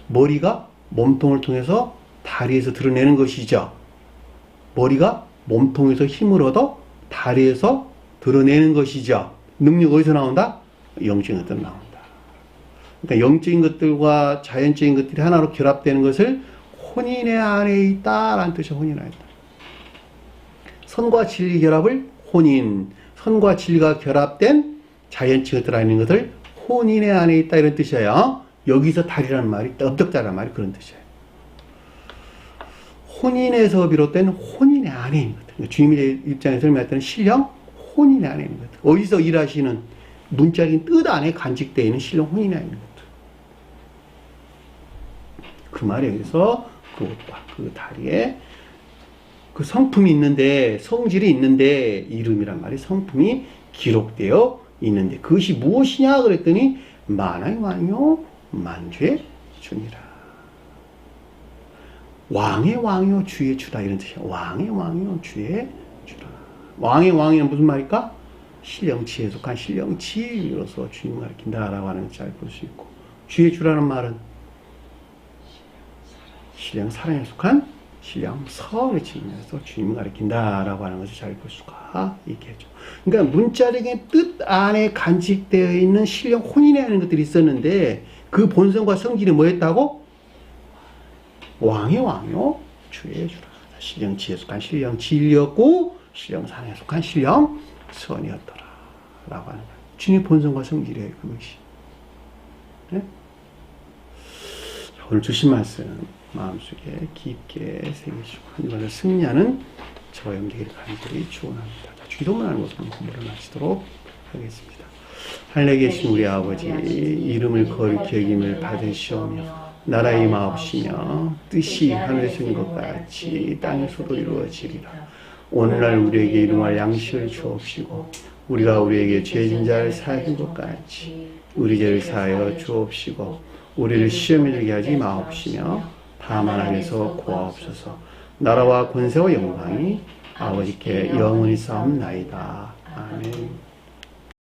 머리가 몸통을 통해서 다리에서 드러내는 것이죠. 머리가 몸통에서 힘을 얻어 다리에서 드러내는 것이죠. 능력 어디서 나온다? 영적인 것들 나온다. 그러니까 영적인 것들과 자연적인 것들이 하나로 결합되는 것을 혼인의 안에 있다라는 뜻이야. 혼인 안에 있다. 선과 진리 결합을 혼인, 선과 진리가 결합된 자연적 것들 안에 있는 것을 혼인의 안에 있다 이런 뜻이에요. 여기서 다리라는 말이, 넓적다리라는 말이 그런 뜻이에요. 혼인에서 비롯된 혼인의 안에 있는 것들. 그러니까 주님의 입장에서 설명할 때는 신령 혼인의 안에 있는 것들. 어디서 일하시는 문자적인 뜻 안에 간직되어 있는 신령 혼인의 안에 있는 것들. 그 말이 여기서 그 옷과 그 다리에 그 성품이 있는데, 성질이 있는데, 이름이란 말이 성품이 기록되어 있는데, 그것이 무엇이냐 그랬더니 만왕의 왕이요 만주의 주니라. 왕의 왕이요 주의 주다 이런 뜻이야. 왕의 왕이요 주의 주라. 왕의 왕이는 무슨 말일까? 신령치에 속한 신령치로서 주님을 가리킨다라고 하는 것을 잘 볼 수 있고, 주의 주라는 말은 신령 사랑에 속한 신령 서를 지니면서 주님을 가리킨다라고 하는 것을 잘 볼 수가 있겠죠. 그러니까 문자적인 뜻 안에 간직되어 있는 신령 혼인에 하는 것들이 있었는데, 그 본성과 성질이 뭐였다고? 왕의 왕이요 주의 주라. 신령치에 속한 신령 진리였고, 신령 사랑에 속한 신령 선이었더라 라고 하는 거예요. 주님의 본성과 성질이에요. 그것이. 네? 오늘 주신 말씀 마음속에 깊게 새기시고 이것을 승리하는 저와 여러분들에게 간절히 축원합니다. 기도문하는 것을 공부를 마치도록 하겠습니다. 하늘에 계신 우리 아버지, 이름을 거룩히 여김을 받으시오며 나라의 임하옵시며 뜻이 하늘에서 이룬 것 같이 땅에서도 이루어지리라. 오늘날 우리에게 일용할 양식을 주옵시고 우리가 우리에게 죄진 자를 사하여 준 것 같이 우리 죄를 사하여 주옵시고 우리를 시험에 들게 하지 마옵시며 다만 악에서 구하옵소서. 나라와 권세와 영광이 아버지께 영원히 싸움나이다. 아멘.